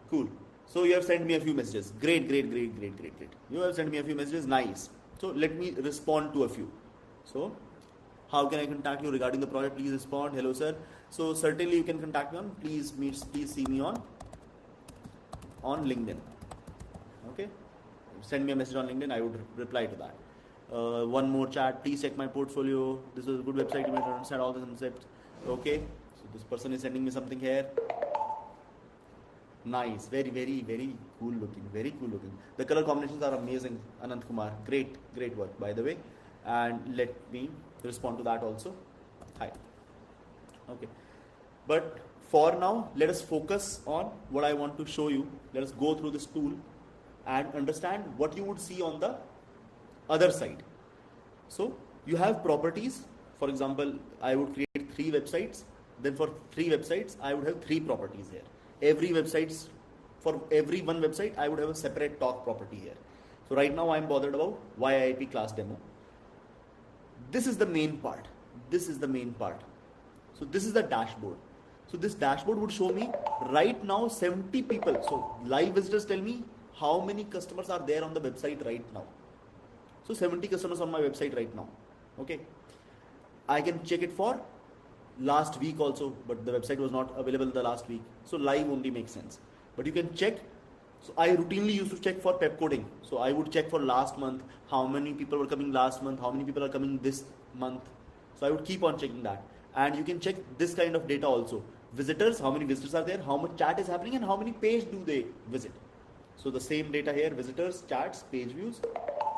Speaker 1: Cool. So you have sent me a few messages. Great, great, great, great, great, great. You have sent me a few messages. Nice. So let me respond to a few. So how can I contact you regarding the project? Please respond. Hello, sir. So certainly you can contact me on. Please see me on LinkedIn. Okay. Send me a message on LinkedIn. I would reply to that. One more chat. Please check my portfolio. This is a good website. You might understand all the concepts. Okay. So this person is sending me something here. Nice. Very, very, very cool looking. Very cool looking. The color combinations are amazing. Anant Kumar. Great, great work, by the way. And let me respond to that also. Hi. Okay. But for now, let us focus on what I want to show you. Let us go through this tool and understand what you would see on the other side. So you have properties. For example, I would create 3 websites. Then for 3 websites, I would have 3 properties here. For every one website, I would have a separate talk property here. So right now I'm bothered about YIP class demo. This is the main part. This is the main part. So this is the dashboard. So this dashboard would show me right now 70 people. So live visitors tell me how many customers are there on the website right now. So 70 customers on my website right now. Okay. I can check it for last week also, but the website was not available the last week. So live only makes sense. But you can check. So I routinely used to check for pep coding. So I would check for last month, how many people were coming last month, how many people are coming this month. So I would keep on checking that. And you can check this kind of data also. Visitors, how many visitors are there, how much chat is happening, and how many page do they visit. So the same data here, visitors, chats, page views,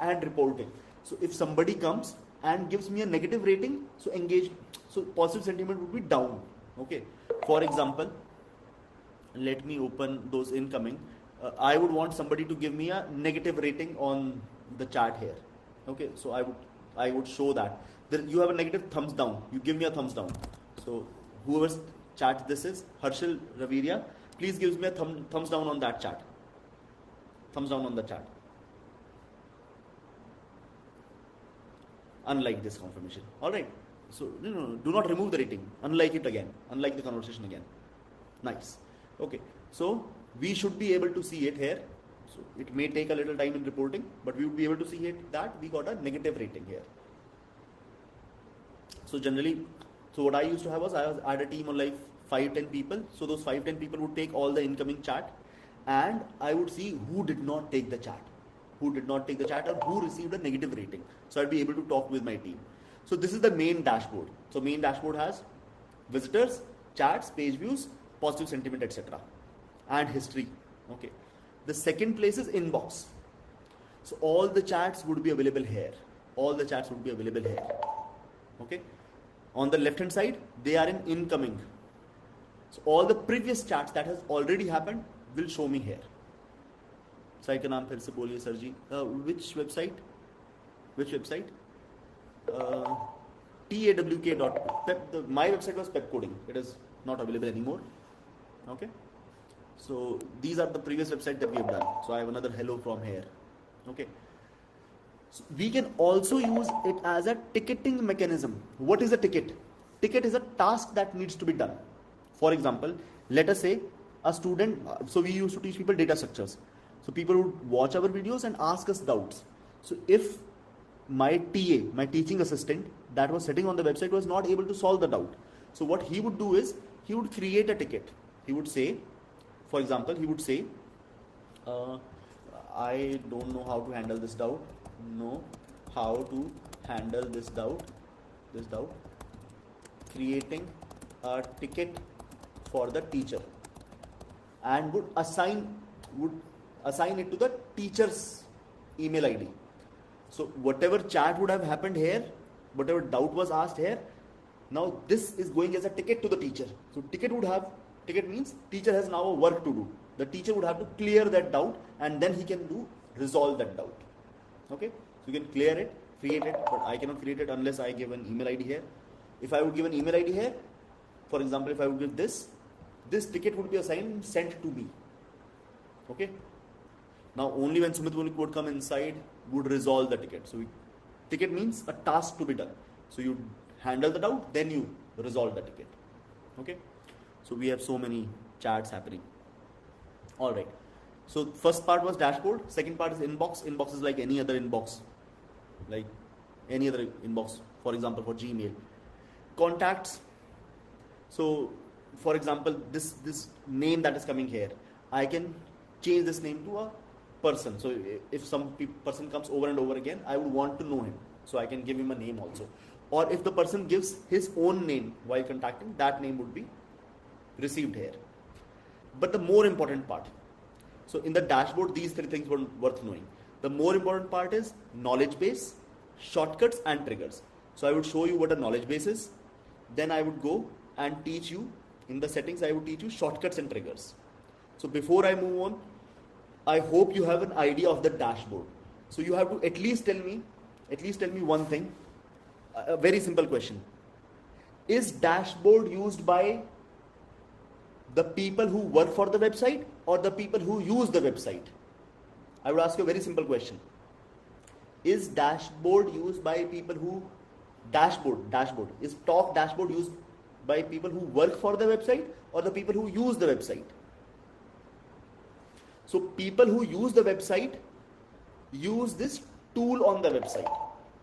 Speaker 1: and reporting. So if somebody comes and gives me a negative rating, so positive sentiment would be down. Okay. For example, let me open those incoming. I would want somebody to give me a negative rating on the chat here. Okay. So I would show that. You have a negative thumbs down. You give me a thumbs down. So whoever's chat this is, Harshil Raviria, please give me a thumbs down on that chat. Thumbs down on the chat. Unlike this confirmation. Alright. So do not remove the rating. Unlike it again. Unlike the conversation again. Nice. Okay. So we should be able to see it here. So it may take a little time in reporting, but we would be able to see it that we got a negative rating here. So generally, what I used to have was I had a team of like 5-10 people. So those 5-10 people would take all the incoming chat, and I would see who did not take the chat, or who received a negative rating. So I'd be able to talk with my team. So this is the main dashboard. So main dashboard has visitors, chats, page views, positive sentiment, etc. and history. Okay. The second place is inbox. So all the chats would be available here. Okay. On the left hand side, they are in incoming. So all the previous chats that has already happened will show me here. Site का नाम फिर से बोलिए sir ji. Which website? TAWK. My website was pep coding. It is not available anymore. Okay. So these are the previous website that we have done. So I have another hello from here. Okay. So we can also use it as a ticketing mechanism. What is a ticket? Ticket is a task that needs to be done. For example, let us say a student, so we used to teach people data structures. So people would watch our videos and ask us doubts. So if my TA, my teaching assistant that was sitting on the website was not able to solve the doubt. So what he would do is he would create a ticket. He would say, for example, he would say, I don't know how to handle this doubt. Know how to handle this doubt. Creating a ticket for the teacher, and would assign it to the teacher's email ID. So whatever chat would have happened here, whatever doubt was asked here, now this is going as a ticket to the teacher. So ticket means teacher has now a work to do. The teacher would have to clear that doubt, and then he can resolve that doubt. Okay, so you can clear it, create it, but I cannot create it unless I give an email ID here. If I would give an email ID here, for example, if I would give this ticket would be assigned, sent to me. Okay, now only when Sumit would come inside would resolve the ticket. So ticket means a task to be done. So you handle the doubt, then you resolve the ticket. Okay, so we have so many chats happening. All right. So first part was dashboard. Second part is inbox. Inbox is like any other inbox, for example, for Gmail. Contacts. So for example, this name that is coming here, I can change this name to a person. So if some person comes over and over again, I would want to know him. So I can give him a name also. Or if the person gives his own name while contacting, that name would be received here. But the more important part, so in the dashboard, these three things were worth knowing. The more important part is knowledge base, shortcuts and triggers. So I would show you what a knowledge base is. Then I would go and teach you, in the settings, I would teach you shortcuts and triggers. So before I move on, I hope you have an idea of the dashboard. So you have to at least tell me one thing, a very simple question. Is dashboard used by the people who work for the website or the people who use the website? I would ask you a very simple question. Is dashboard used by people who dashboard is top dashboard used by people who work for the website or the people who use the website? So people who use the website use this tool on the website,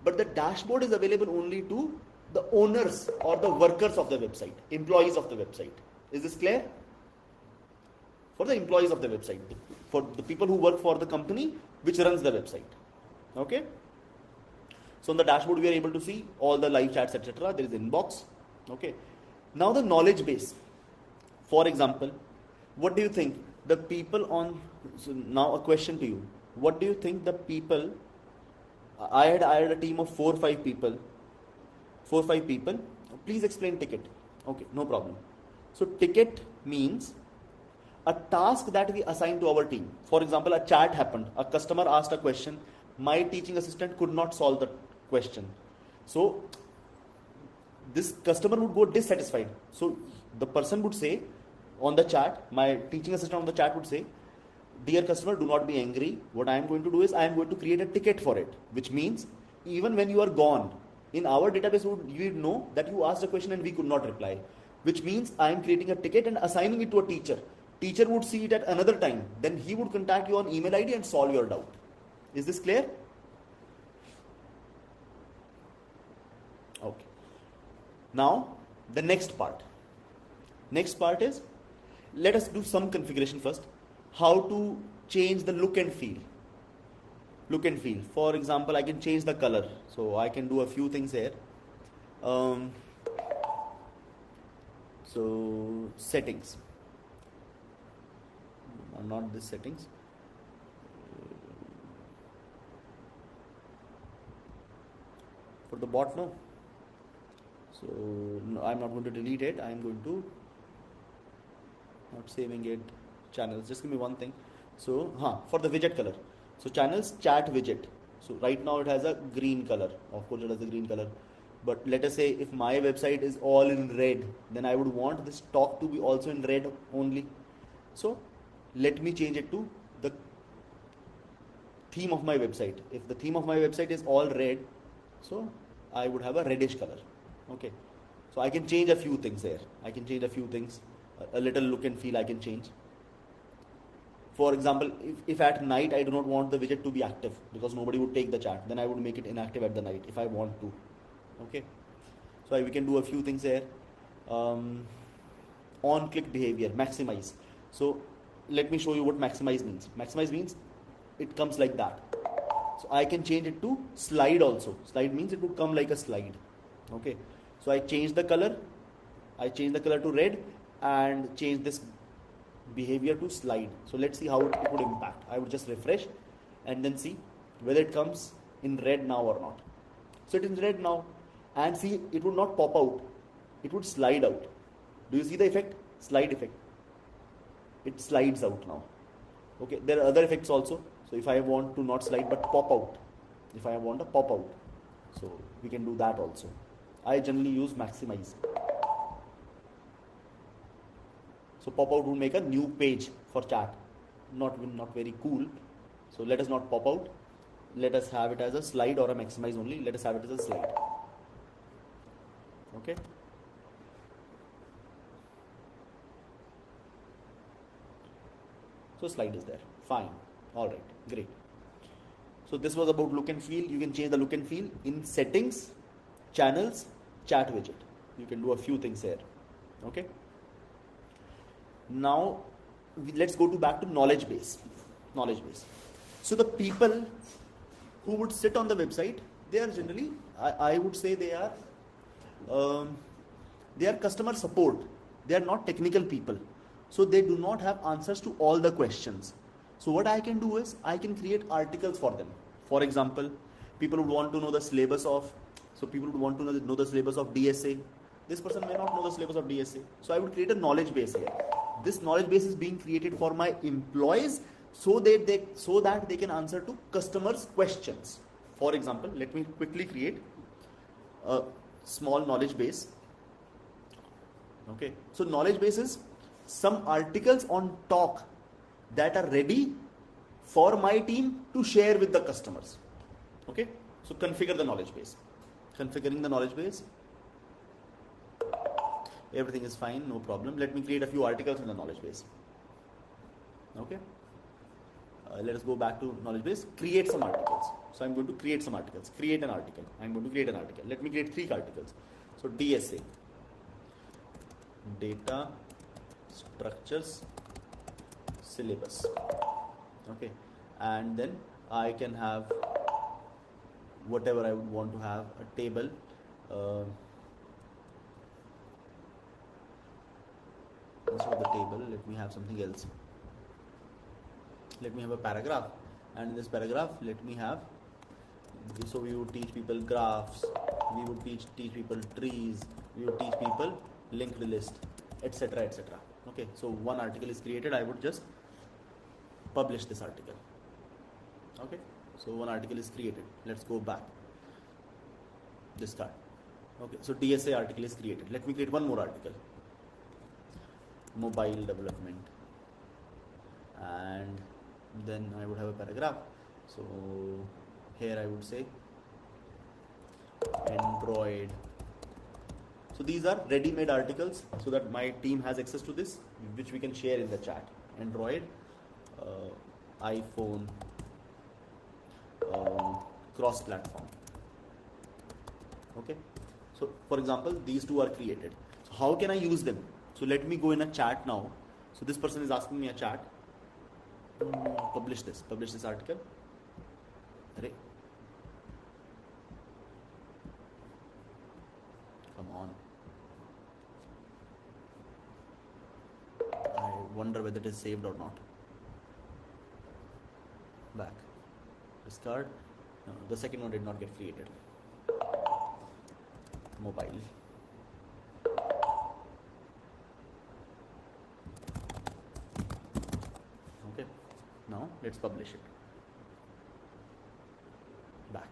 Speaker 1: but the dashboard is available only to the owners or the workers of the website, employees of the website. Is this clear? For the employees of the website, for the people who work for the company which runs the website. Okay. So on the dashboard we are able to see all the live chats, etc. There is inbox. Okay. Now the knowledge base. For example, what do you think the people on? So now a question to you. What do you think the people? I had a team of 4 or 5 people. 4 or 5 people. Please explain ticket. Okay, no problem. So ticket means a task that we assign to our team. For example, a chat happened. A customer asked a question. My teaching assistant could not solve the question. So this customer would go dissatisfied. So the person would say on the chat, my teaching assistant on the chat would say, dear customer, do not be angry. What I am going to do is I am going to create a ticket for it, which means even when you are gone, in our database we would know that you asked a question and we could not reply, which means I am creating a ticket and assigning it to a teacher. Teacher would see it at another time. Then he would contact you on email ID and solve your doubt. Is this clear? Okay. Now the next part. Next part is, let us do some configuration first. How to change the look and feel. Look and feel. For example, I can change the color. So I can do a few things here. So settings. Not this settings. For the bot, no. So no, I'm not going to delete it. I'm going to not saving it. Channels. Just give me one thing. So for the widget color. So channels chat widget. So right now it has a green color. Of course it has a green color. But let us say if my website is all in red, then I would want this talk to be also in red only. So let me change it to the theme of my website. If the theme of my website is all red, so I would have a reddish color. Okay, so I can change a few things there. I can change a few things, a little look and feel I can change. For example, if at night I do not want the widget to be active because nobody would take the chat, then I would make it inactive at the night if I want to. Okay, so we can do a few things there. On click behavior, maximize. So let me show you what maximize means. Maximize means it comes like that. So I can change it to slide also. Slide means it would come like a slide. Okay, so I change the color. I change the color to red and change this behavior to slide. So let's see how it would impact. I would just refresh and then see whether it comes in red now or not. So it is red now, and see, it would not pop out, it would slide out. Do you see the effect? Slide effect. It slides out now. Okay, there are other effects also. So if I want to not slide but pop out, if I want a pop out, so we can do that also. I generally use maximize. So pop out will make a new page for chat. Not very cool. So let us not pop out. Let us have it as a slide or a maximize only. Let us have it as a slide. Okay. So slide is there. Fine. All right. Great. So this was about look and feel. You can change the look and feel in settings, channels, chat widget. You can do a few things here. Okay. Now let's go back to knowledge base. Knowledge base. So the people who would sit on the website, they are generally, I would say they are customer support. They are not technical people. So they do not have answers to all the questions. So what I can do is I can create articles for them. For example, people would want to know the syllabus of, so people would want to know the syllabus of DSA. This person may not know the syllabus of DSA. So I would create a knowledge base here. This knowledge base is being created for my employees so that they can answer to customers' questions. For example, let me quickly create a small knowledge base. Okay, so knowledge base is some articles on talk that are ready for my team to share with the customers. Okay, so configure the knowledge base. Configuring the knowledge base. Everything is fine, no problem. Let me create a few articles in the knowledge base. Okay. Let us go back to knowledge base. Create some articles. So I'm going to create some articles. Create an article. I'm going to create an article. Let me create 3 articles. So DSA, data structures syllabus. Okay. And then I can have whatever I would want to have, a table. Instead of the table, let me have something else. Let me have a paragraph, and in this paragraph let me have, so we would teach people graphs, we would teach people trees, we would teach people linked list, etc, etc. Okay, so one article is created. I would just publish this article. Okay, so one article is created. Let's go back, discard. Okay, so DSA article is created. Let me create one more article, mobile development, and then I would have a paragraph. So here I would say Android. So these are ready-made articles so that my team has access to this, which we can share in the chat. Android, iPhone, cross-platform. Okay, so for example, these 2 are created. So how can I use them? So let me go in a chat now. So this person is asking me a chat. Publish this article. Right. Come on. I wonder whether it is saved or not. Back. Discard. No, the second one did not get created. Mobile. Okay, now let's publish it. Back.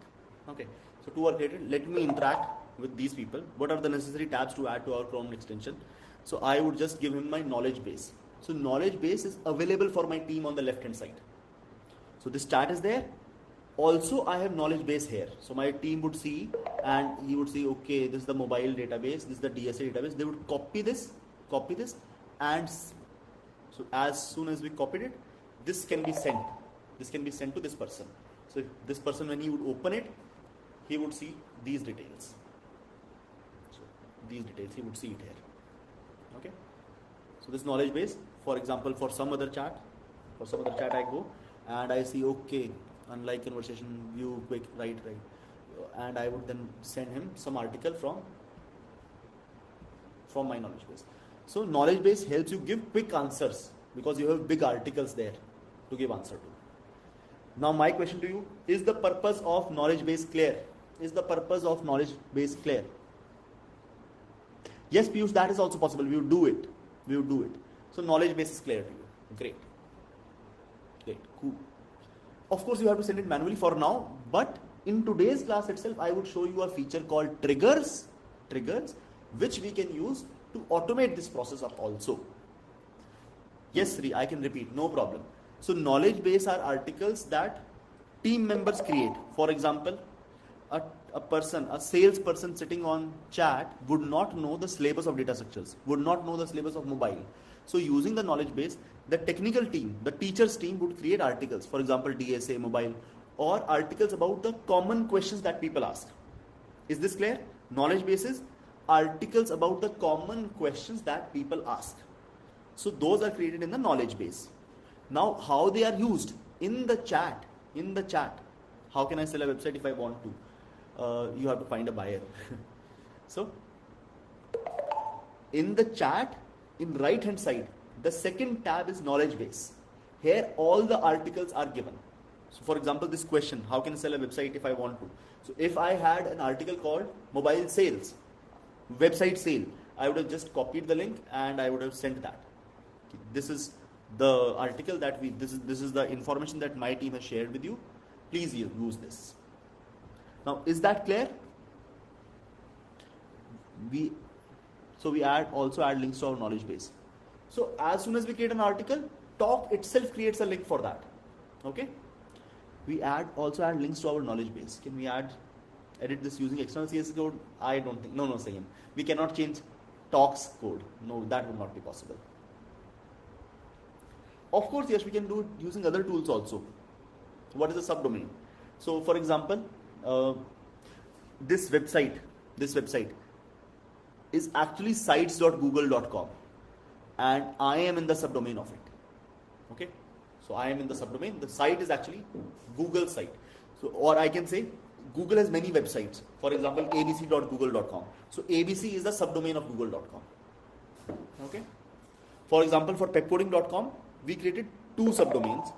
Speaker 1: Okay, so 2 are created. Let me interact with these people. What are the necessary tabs to add to our Chrome extension? So I would just give him my knowledge base. So knowledge base is available for my team on the left hand side. So this chat is there. Also, I have knowledge base here. So my team would see, and he would see, okay, this is the mobile database, this is the DSA database. They would copy this, and so as soon as we copied it, this can be sent. This can be sent to this person. So this person, when he would open it, he would see these details. So these details, he would see it here. Okay. So this knowledge base, for example, for some other chat I go and I see, okay, unlike conversation, view, quick, right, and I would then send him some article from my knowledge base. So knowledge base helps you give quick answers because you have big articles there to give answer to. Now my question to you, is the purpose of knowledge base clear? Is the purpose of knowledge base clear? Yes, Piyush, that is also possible. We would do it. So knowledge base is clear to you. Great, cool. Of course, you have to send it manually for now, but in today's class itself, I would show you a feature called triggers, which we can use to automate this process up also. Yes, Sri, I can repeat, no problem. So knowledge base are articles that team members create. For example, a salesperson sitting on chat would not know the syllabus of data structures, would not know the syllabus of mobile. So using the knowledge base, the technical team, the teachers team would create articles, for example, DSA, mobile, or articles about the common questions that people ask. Is this clear? Knowledge bases, articles about the common questions that people ask. So those are created in the knowledge base. Now, how they are used in the chat? How can I sell a website if I want to? You have to find a buyer. So, in the chat, in right hand side, the second tab is knowledge base. Here, all the articles are given. So, for example, this question, how can I sell a website if I want to? So, if I had an article called mobile sales, website sale, I would have just copied the link and I would have sent that. This is the article that this is the information that my team has shared with you. Please use this. Now, is that clear? We also add links to our knowledge base. So as soon as we create an article, Talk itself creates a link for that. Okay. We also add links to our knowledge base. Can we edit this using external CSS code? I don't think. No, Sayam. We cannot change Talk's code. No, that would not be possible. Of course, yes, we can do it using other tools also. What is a subdomain? So, for example, this website is actually sites.google.com, and I am in the subdomain of it. Okay, so I am in the subdomain. The site is actually Google site. So, or I can say Google has many websites. For example, abc.google.com. So ABC is the subdomain of google.com. Okay. For example, for pepcoding.com, we created two subdomains.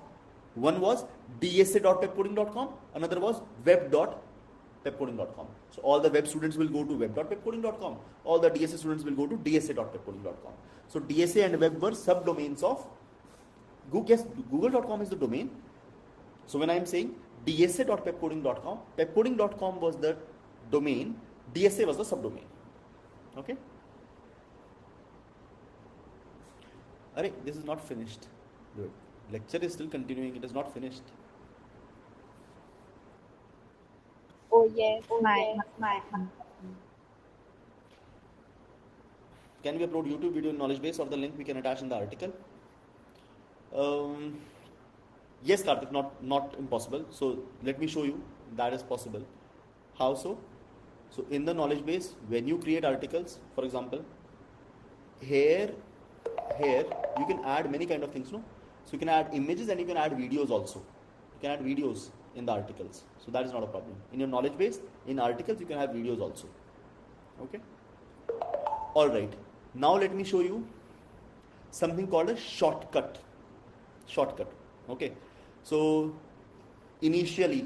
Speaker 1: One was dsa.pepcoding.com, another was web.pepcoding.com. So all the web students will go to web.pepcoding.com, all the DSA students will go to dsa.pepcoding.com. So DSA and web were subdomains of Google. Yes, google.com is the domain. So when I am saying dsa.pepcoding.com, pepcoding.com was the domain, DSA was the subdomain. Okay. Arey, this is not finished. The lecture is still continuing. It is not finished.
Speaker 2: Oh yes, my.
Speaker 1: Can we upload YouTube video in knowledge base, or the link we can attach in the article? Yes, Karthik, not impossible. So let me show you that is possible. How so? So in the knowledge base, when you create articles, for example, here you can add many kind of things, no? So you can add images and you can add videos also. You can add videos in the articles. So that is not a problem. In your knowledge base, in articles, you can have videos also. Okay. All right. Now let me show you something called a shortcut. Okay. So initially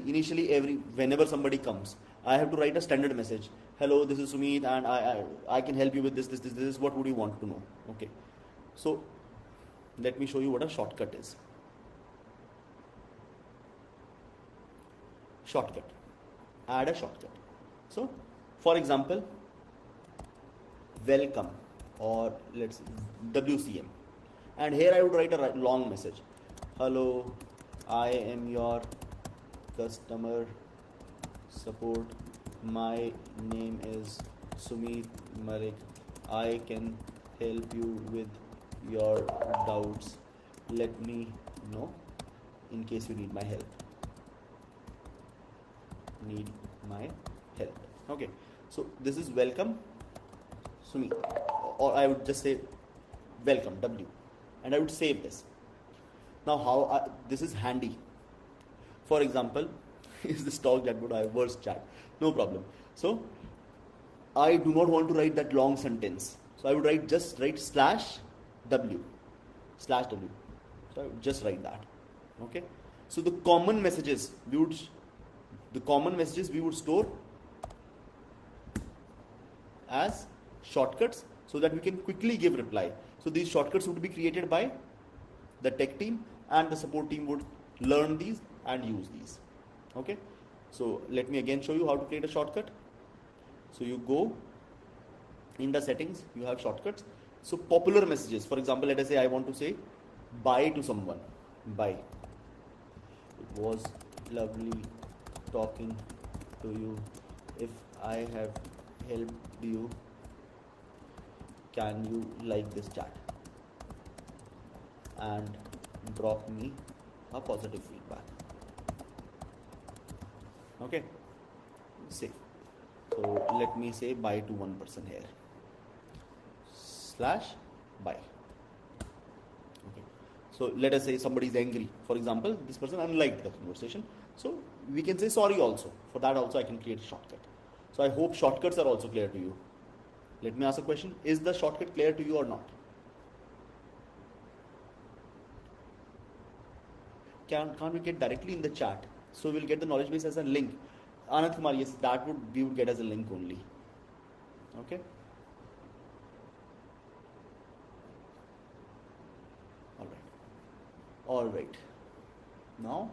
Speaker 1: whenever somebody comes, I have to write a standard message. Hello, this is Sumit, and I can help you with this. What would you want to know? Okay. So let me show you what a shortcut is. Add a shortcut. So for example, welcome, or let's WCM, and here I would write a long message. Hello, I am your customer support. My name is Sumit Malik. I can help you with your doubts. Let me know in case you need my help. Need my help. Okay, so this is welcome Sumit, or I would just say welcome W, and I would save this. Now, this is handy. For example, is this talk that would I worst chat? No problem. So I do not want to write that long sentence. So I would write slash W. Slash W. So I would just write that. Okay. So the common messages we would store as shortcuts so that we can quickly give reply. So these shortcuts would be created by the tech team, and the support team would learn these and use these. Okay, so let me again show you how to create a shortcut. So you go in the settings, you have shortcuts. So popular messages, for example, let us say I want to say bye to someone. Bye. It was lovely talking to you. If I have helped you, can you like this chat and drop me a positive feedback? Okay, save. So let me say bye to one person here. Slash bye. Okay. So let us say somebody is angry. For example, this person unliked the conversation. So we can say sorry also. For that also I can create a shortcut. So I hope shortcuts are also clear to you. Let me ask a question. Is the shortcut clear to you or not? Can't we get directly in the chat? So we'll get the knowledge base as a link. Anand Kumar, yes, we would get as a link only. Okay. All right. Now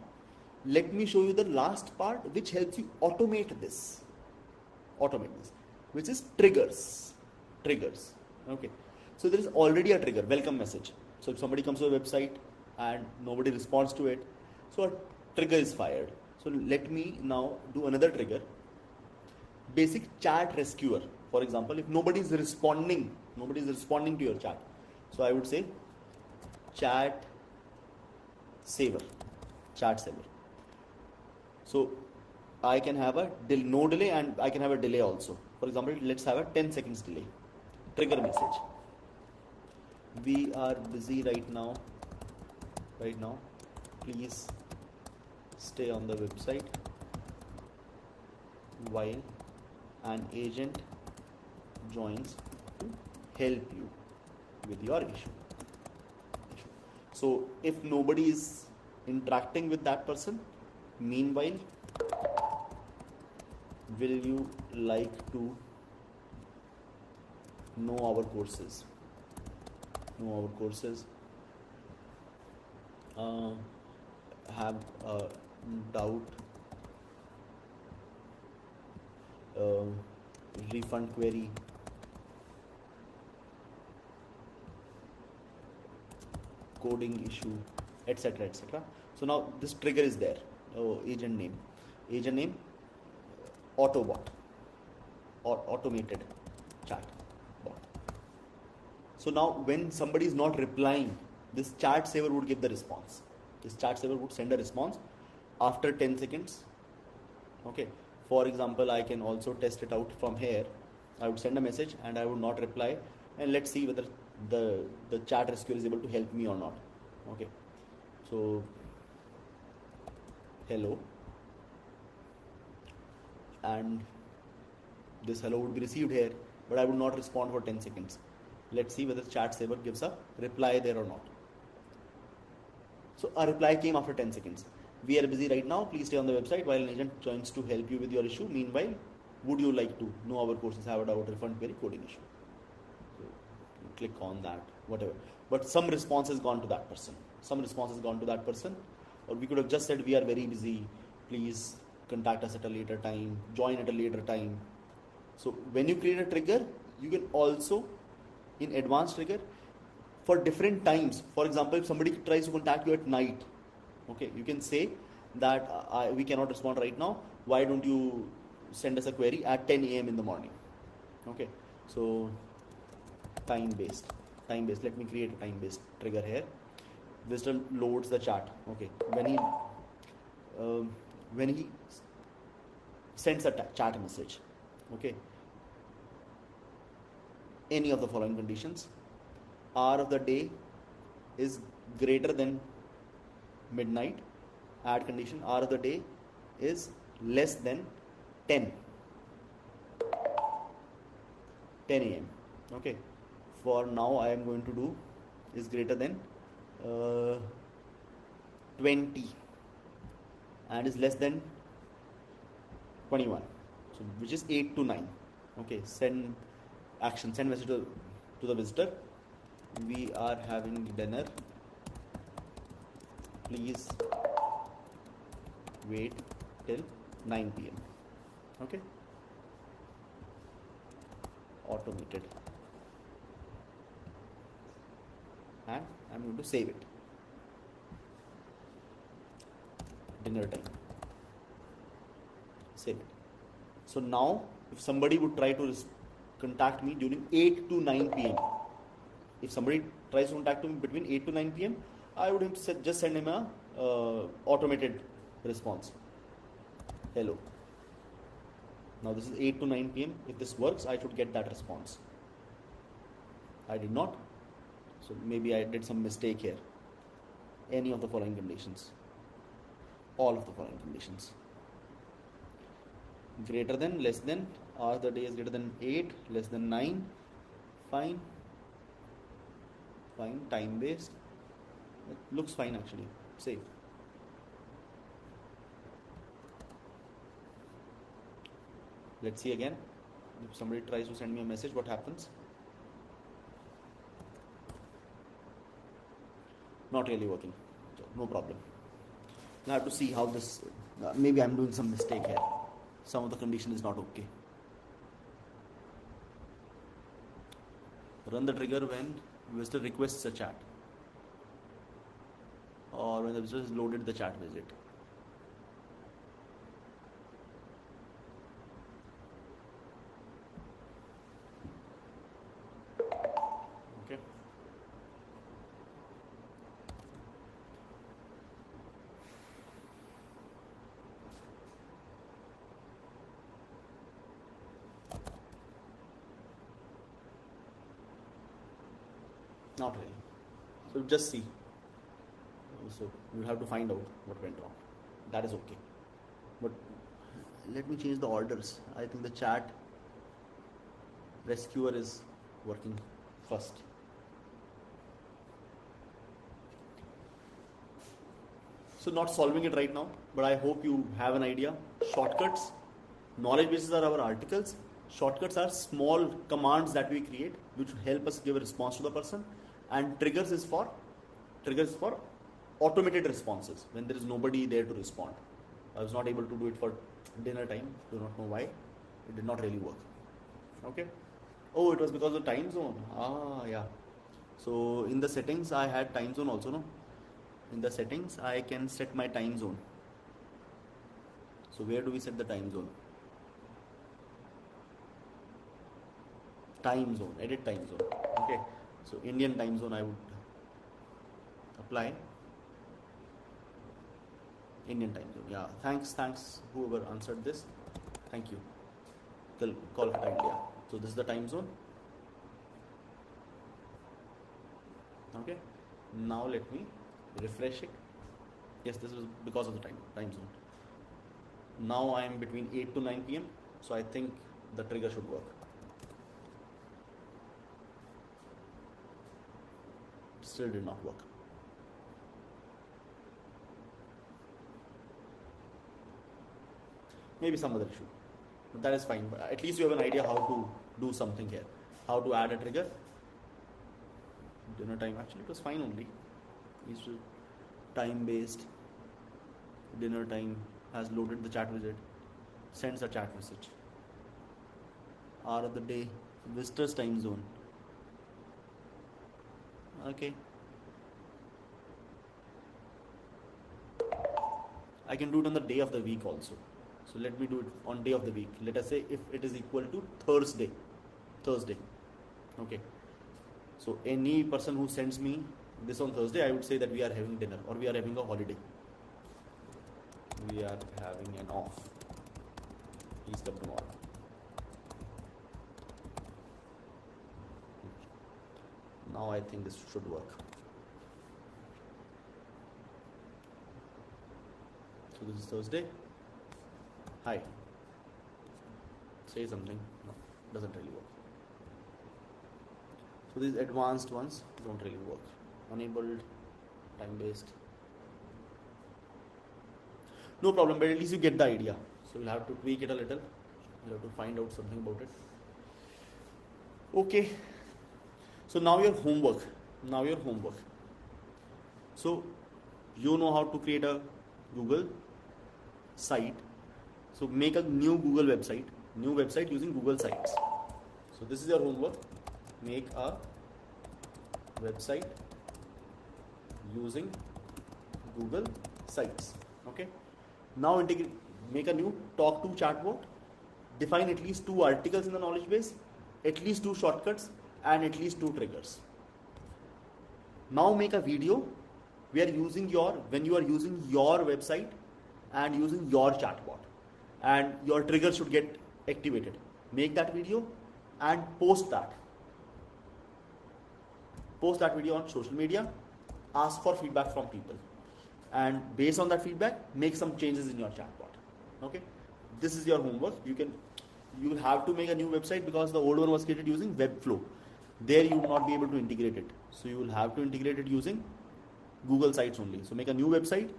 Speaker 1: let me show you the last part which helps you automate this, which is triggers. Okay, so there is already a trigger, welcome message. So if somebody comes to a website and nobody responds to it, so a trigger is fired. So let me now do another trigger, basic chat rescuer. For example, if nobody is responding to your chat, so I would say chat saver. So I can have a no delay, and I can have a delay also. For example, let's have a 10 seconds delay. Trigger message. We are busy right now. Please stay on the website while an agent joins to help you with your issue. So if nobody is interacting with that person, meanwhile, will you like to know our courses? Have a doubt, refund query, coding issue, etc. So now this trigger is there. Agent name, Autobot or automated chat bot. So now when somebody is not replying, this chat saver would give the response. This chat saver would send a response after 10 seconds. Okay. For example, I can also test it out from here. I would send a message and I would not reply, and let's see whether the chat rescuer is able to help me or not. Okay. So hello, and this hello would be received here, but I would not respond for 10 seconds. Let's see whether chat saver gives a reply there or not. So a reply came after 10 seconds. We are busy right now. Please stay on the website while an agent joins to help you with your issue. Meanwhile, would you like to know our courses, have a doubt, refund query, coding issue? So you click on that, whatever. But some response has gone to that person. Or we could have just said, we are very busy. Please contact us at a later time. Join at a later time. So when you create a trigger, you can also, in advanced trigger, for different times. For example, if somebody tries to contact you at night, okay, you can say that we cannot respond right now. Why don't you send us a query at 10 a.m. in the morning? Okay, so time based. Let me create a time based trigger here. Visitor loads the chat. Okay, when he sends a chat message, okay, any of the following conditions: hour of the day is greater than midnight. Add condition: hour of the day is less than 10 a.m. Okay, for now I am going to do is greater than 20 and is less than 21, so which is 8 to 9. Okay, send message to the visitor: we are having dinner, please wait till 9 p.m. Okay, automated, and I'm going to save it. Dinner time, save it. So now if somebody would try to contact me during 8 to 9 p.m, if somebody tries to contact me between 8 to 9 p.m, I would just send him a automated response: hello. Now this is 8 to 9 p.m. If this works, I should get that response. I did not, so maybe I did some mistake here. Any of the following conditions, all of the following conditions: greater than, less than, hour of the day is greater than 8, less than 9, fine, time based, it looks fine actually, save. Let's see again, if somebody tries to send me a message, what happens? Not really working, so no problem. I have to see how this, maybe I'm doing some mistake here, some of the condition is not okay. Run the trigger when visitor requests a chat or when the visitor has loaded the chat visit. Okay. Not really. So just see. So you have to find out what went wrong. That is okay. But let me change the orders. I think the chat rescuer is working first. So not solving it right now, but I hope you have an idea. Shortcuts, knowledge bases are our articles. Shortcuts are small commands that we create which will help us give a response to the person, and triggers is for automated responses when there is nobody there to respond. I was not able to do it for dinner time. Do not know why. It did not really work. Okay. Oh, it was because of time zone. Yeah. So in the settings I had time zone also, no? In the settings I can set my time zone. So where do we set the time zone? Time zone, edit time zone. Okay. So Indian time zone I would apply. Indian time zone. Yeah. Thanks whoever answered this. Thank you. Kolkata, India. So this is the time zone. Okay. Now let me refresh it. Yes, this is because of the time zone. Now I am between 8 to 9 p.m. So I think the trigger should work. Still did not work. Maybe some other issue, but that is fine. But at least you have an idea how to do something here, how to add a trigger. Dinner time, actually it was fine only. It's time based. Dinner time has loaded the chat widget, sends a chat message. Hour of the day, visitors time zone. Okay. I can do it on the day of the week also. So let me do it on day of the week. Let us say if it is equal to Thursday. Okay. So any person who sends me this on Thursday, I would say that we are having dinner or we are having a holiday. We are having an off. Please come tomorrow. Now I think this should work. So this is Thursday. Hi. Say something. No, doesn't really work. So these advanced ones don't really work. Enabled, time-based. No problem, but at least you get the idea. So we'll have to tweak it a little. We'll have to find out something about it. Okay. So now your homework. So you know how to create a Google site. So make a new Google website. New website using Google Sites. So this is your homework. Make a website using Google Sites. Okay. Now make a new talk to chatbot. Define at least 2 articles in the knowledge base, at least 2 shortcuts, and at least 2 triggers. Now make a video when you are using your website and using your chatbot, and your trigger should get activated. Make that video and post that. Post that video on social media. Ask for feedback from people, and based on that feedback, make some changes in your chatbot. Okay, this is your homework. You will have to make a new website because the old one was created using Webflow. There you will not be able to integrate it. So you will have to integrate it using Google Sites only. So make a new website,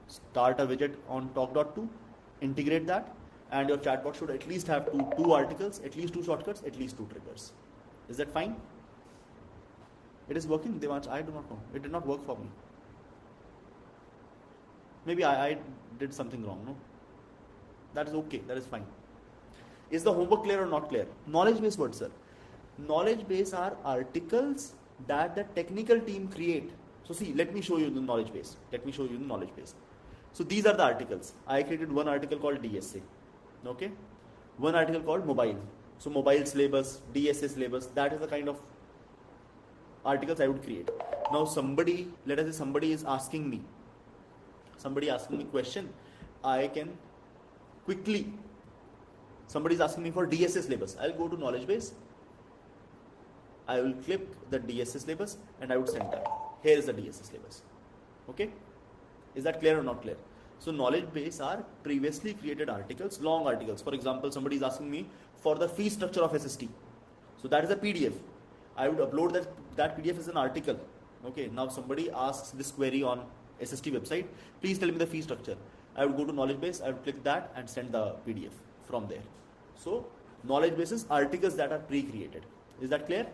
Speaker 1: start a widget on talk.to, integrate that, and your chatbot should at least have two articles, at least 2 shortcuts, at least 2 triggers. Is that fine? It is working, Devansh? I do not know. It did not work for me. Maybe I did something wrong, no? That is okay, that is fine. Is the homework clear or not clear? Knowledge base what, sir? Knowledge base are articles that the technical team create. So see, let me show you the knowledge base. So these are the articles. I created one article called DSA. Okay? One article called mobile. So mobile syllabus, DSA syllabus, that is the kind of articles I would create. Now let us say somebody is asking me question. I can quickly, somebody is asking me for DSA syllabus. I'll go to knowledge base. I will click the DSA syllabus and I would send that. Here is the DSA syllabus. Okay? Is that clear or not clear? So knowledge base are previously created articles, long articles. For example, somebody is asking me for the fee structure of SST. So that is a PDF. I would upload that PDF as an article. Okay, now somebody asks this query on SST website. Please tell me the fee structure. I would go to knowledge base, I would click that and send the PDF from there. So knowledge base is articles that are pre-created. Is that clear?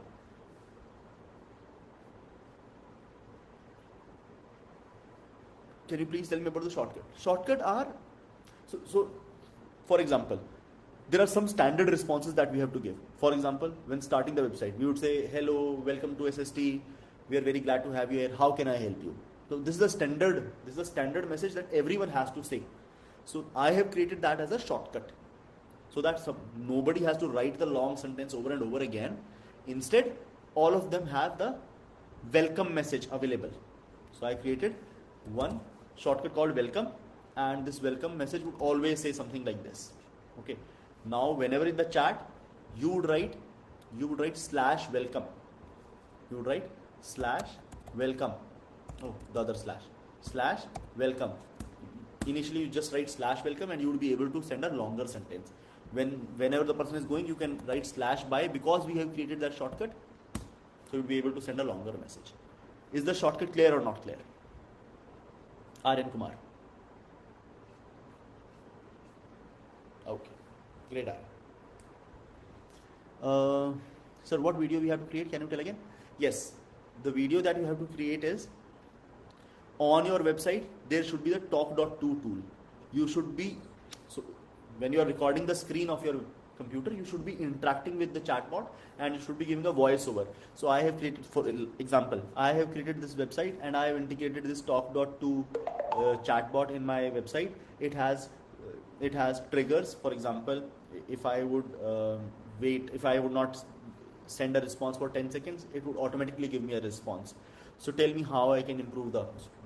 Speaker 1: Can you please tell me about the shortcut? Shortcut are, so for example, there are some standard responses that we have to give. For example, when starting the website, we would say, hello, welcome to SST. We are very glad to have you here. How can I help you? So this is the standard message that everyone has to say. So I have created that as a shortcut, so that nobody has to write the long sentence over and over again. Instead, all of them have the welcome message available. So I created one shortcut called welcome, and this welcome message would always say something like this. Okay. Now, whenever in the chat, you would write /welcome. You would write /welcome. Oh, the other /welcome. Initially, you just write /welcome, and you will be able to send a longer sentence. Whenever the person is going, you can write /by, because we have created that shortcut. So you'll be able to send a longer message. Is the shortcut clear or not clear? Aryan Kumar. Okay, great. Sir, what video we have to create? Can you tell again? Yes, the video that you have to create is, on your website, there should be the talk.to tool. You should be, so when you are recording the screen of your computer, you should be interacting with the chatbot and you should be giving a voiceover. So I have created, for example, I have created this website and I have integrated this talk.to chatbot in my website. It has triggers. For example, if I would if I would not send a response for 10 seconds, it would automatically give me a response. So tell me how I can improve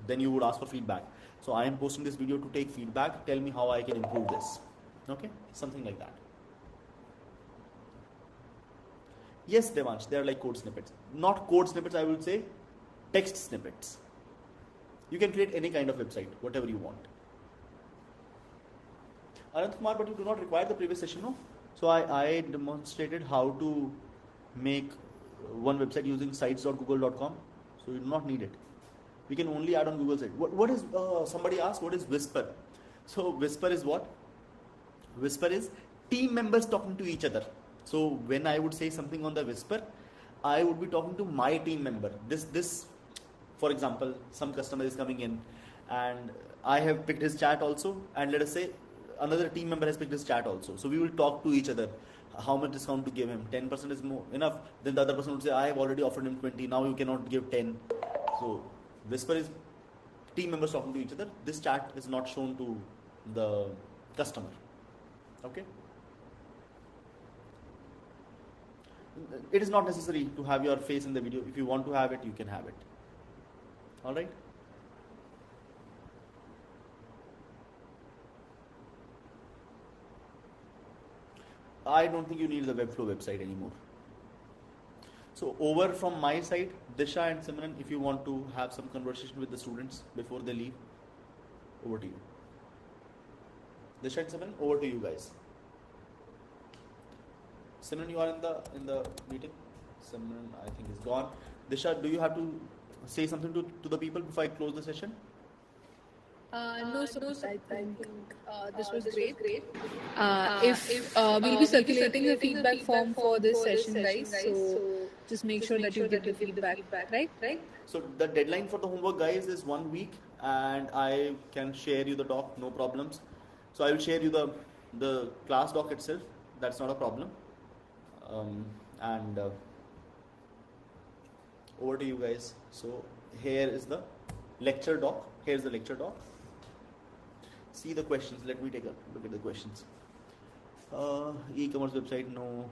Speaker 1: then you would ask for feedback. So I am posting this video to take feedback. Tell me how I can improve this. Okay, something like that. Yes, Devansh, they are like code snippets. Not code snippets, I would say text snippets. You can create any kind of website, whatever you want. Anant Kumar, but you do not require the previous session, no? So I demonstrated how to make one website using sites.google.com. So you do not need it. We can only add on Google site. What is, somebody asked, what is Whisper? So Whisper is what? Whisper is team members talking to each other. So when I would say something on the Whisper, I would be talking to my team member. This, for example, some customer is coming in and I have picked his chat also, and let us say another team member has picked his chat also. So we will talk to each other. How much discount to give him? 10% is more enough. Then the other person would say, I have already offered him 20. Now you cannot give 10. So Whisper is team members talking to each other. This chat is not shown to the customer. Okay. It is not necessary to have your face in the video. If you want to have it, you can have it. All right. I don't think you need the Webflow website anymore. So over from my side, Disha and Simran, if you want to have some conversation with the students before they leave, over to you. Disha and Simran, over to you guys. Simran, you are in the meeting. Simran, I think, is gone. Disha, do you have to say something to the people before I close the session?
Speaker 2: No, sir. I think this was great.
Speaker 3: If
Speaker 2: We'll be circulating a feedback form for this session, guys. So just make sure that you give the feedback, right?
Speaker 1: So the deadline for the homework, guys, is 1 week, and I can share you the doc, no problems. So I will share you the class doc itself. That's not a problem. And over to you guys. So here is the lecture doc. Here's the lecture doc. See the questions. Let me take a look at the questions. E-commerce website, no.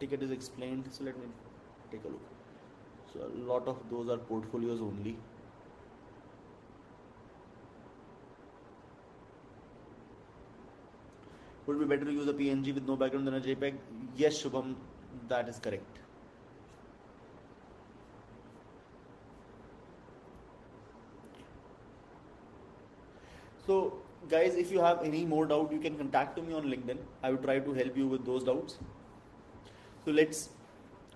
Speaker 1: Ticket is explained. So let me take a look. So a lot of those are portfolios only. Would it be better to use a PNG with no background than a JPEG? Yes, Shubham, that is correct. So guys, if you have any more doubt, you can contact me on LinkedIn. I will try to help you with those doubts. So let's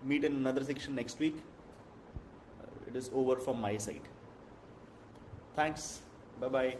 Speaker 1: meet in another section next week. It is over from my side. Thanks. Bye-bye.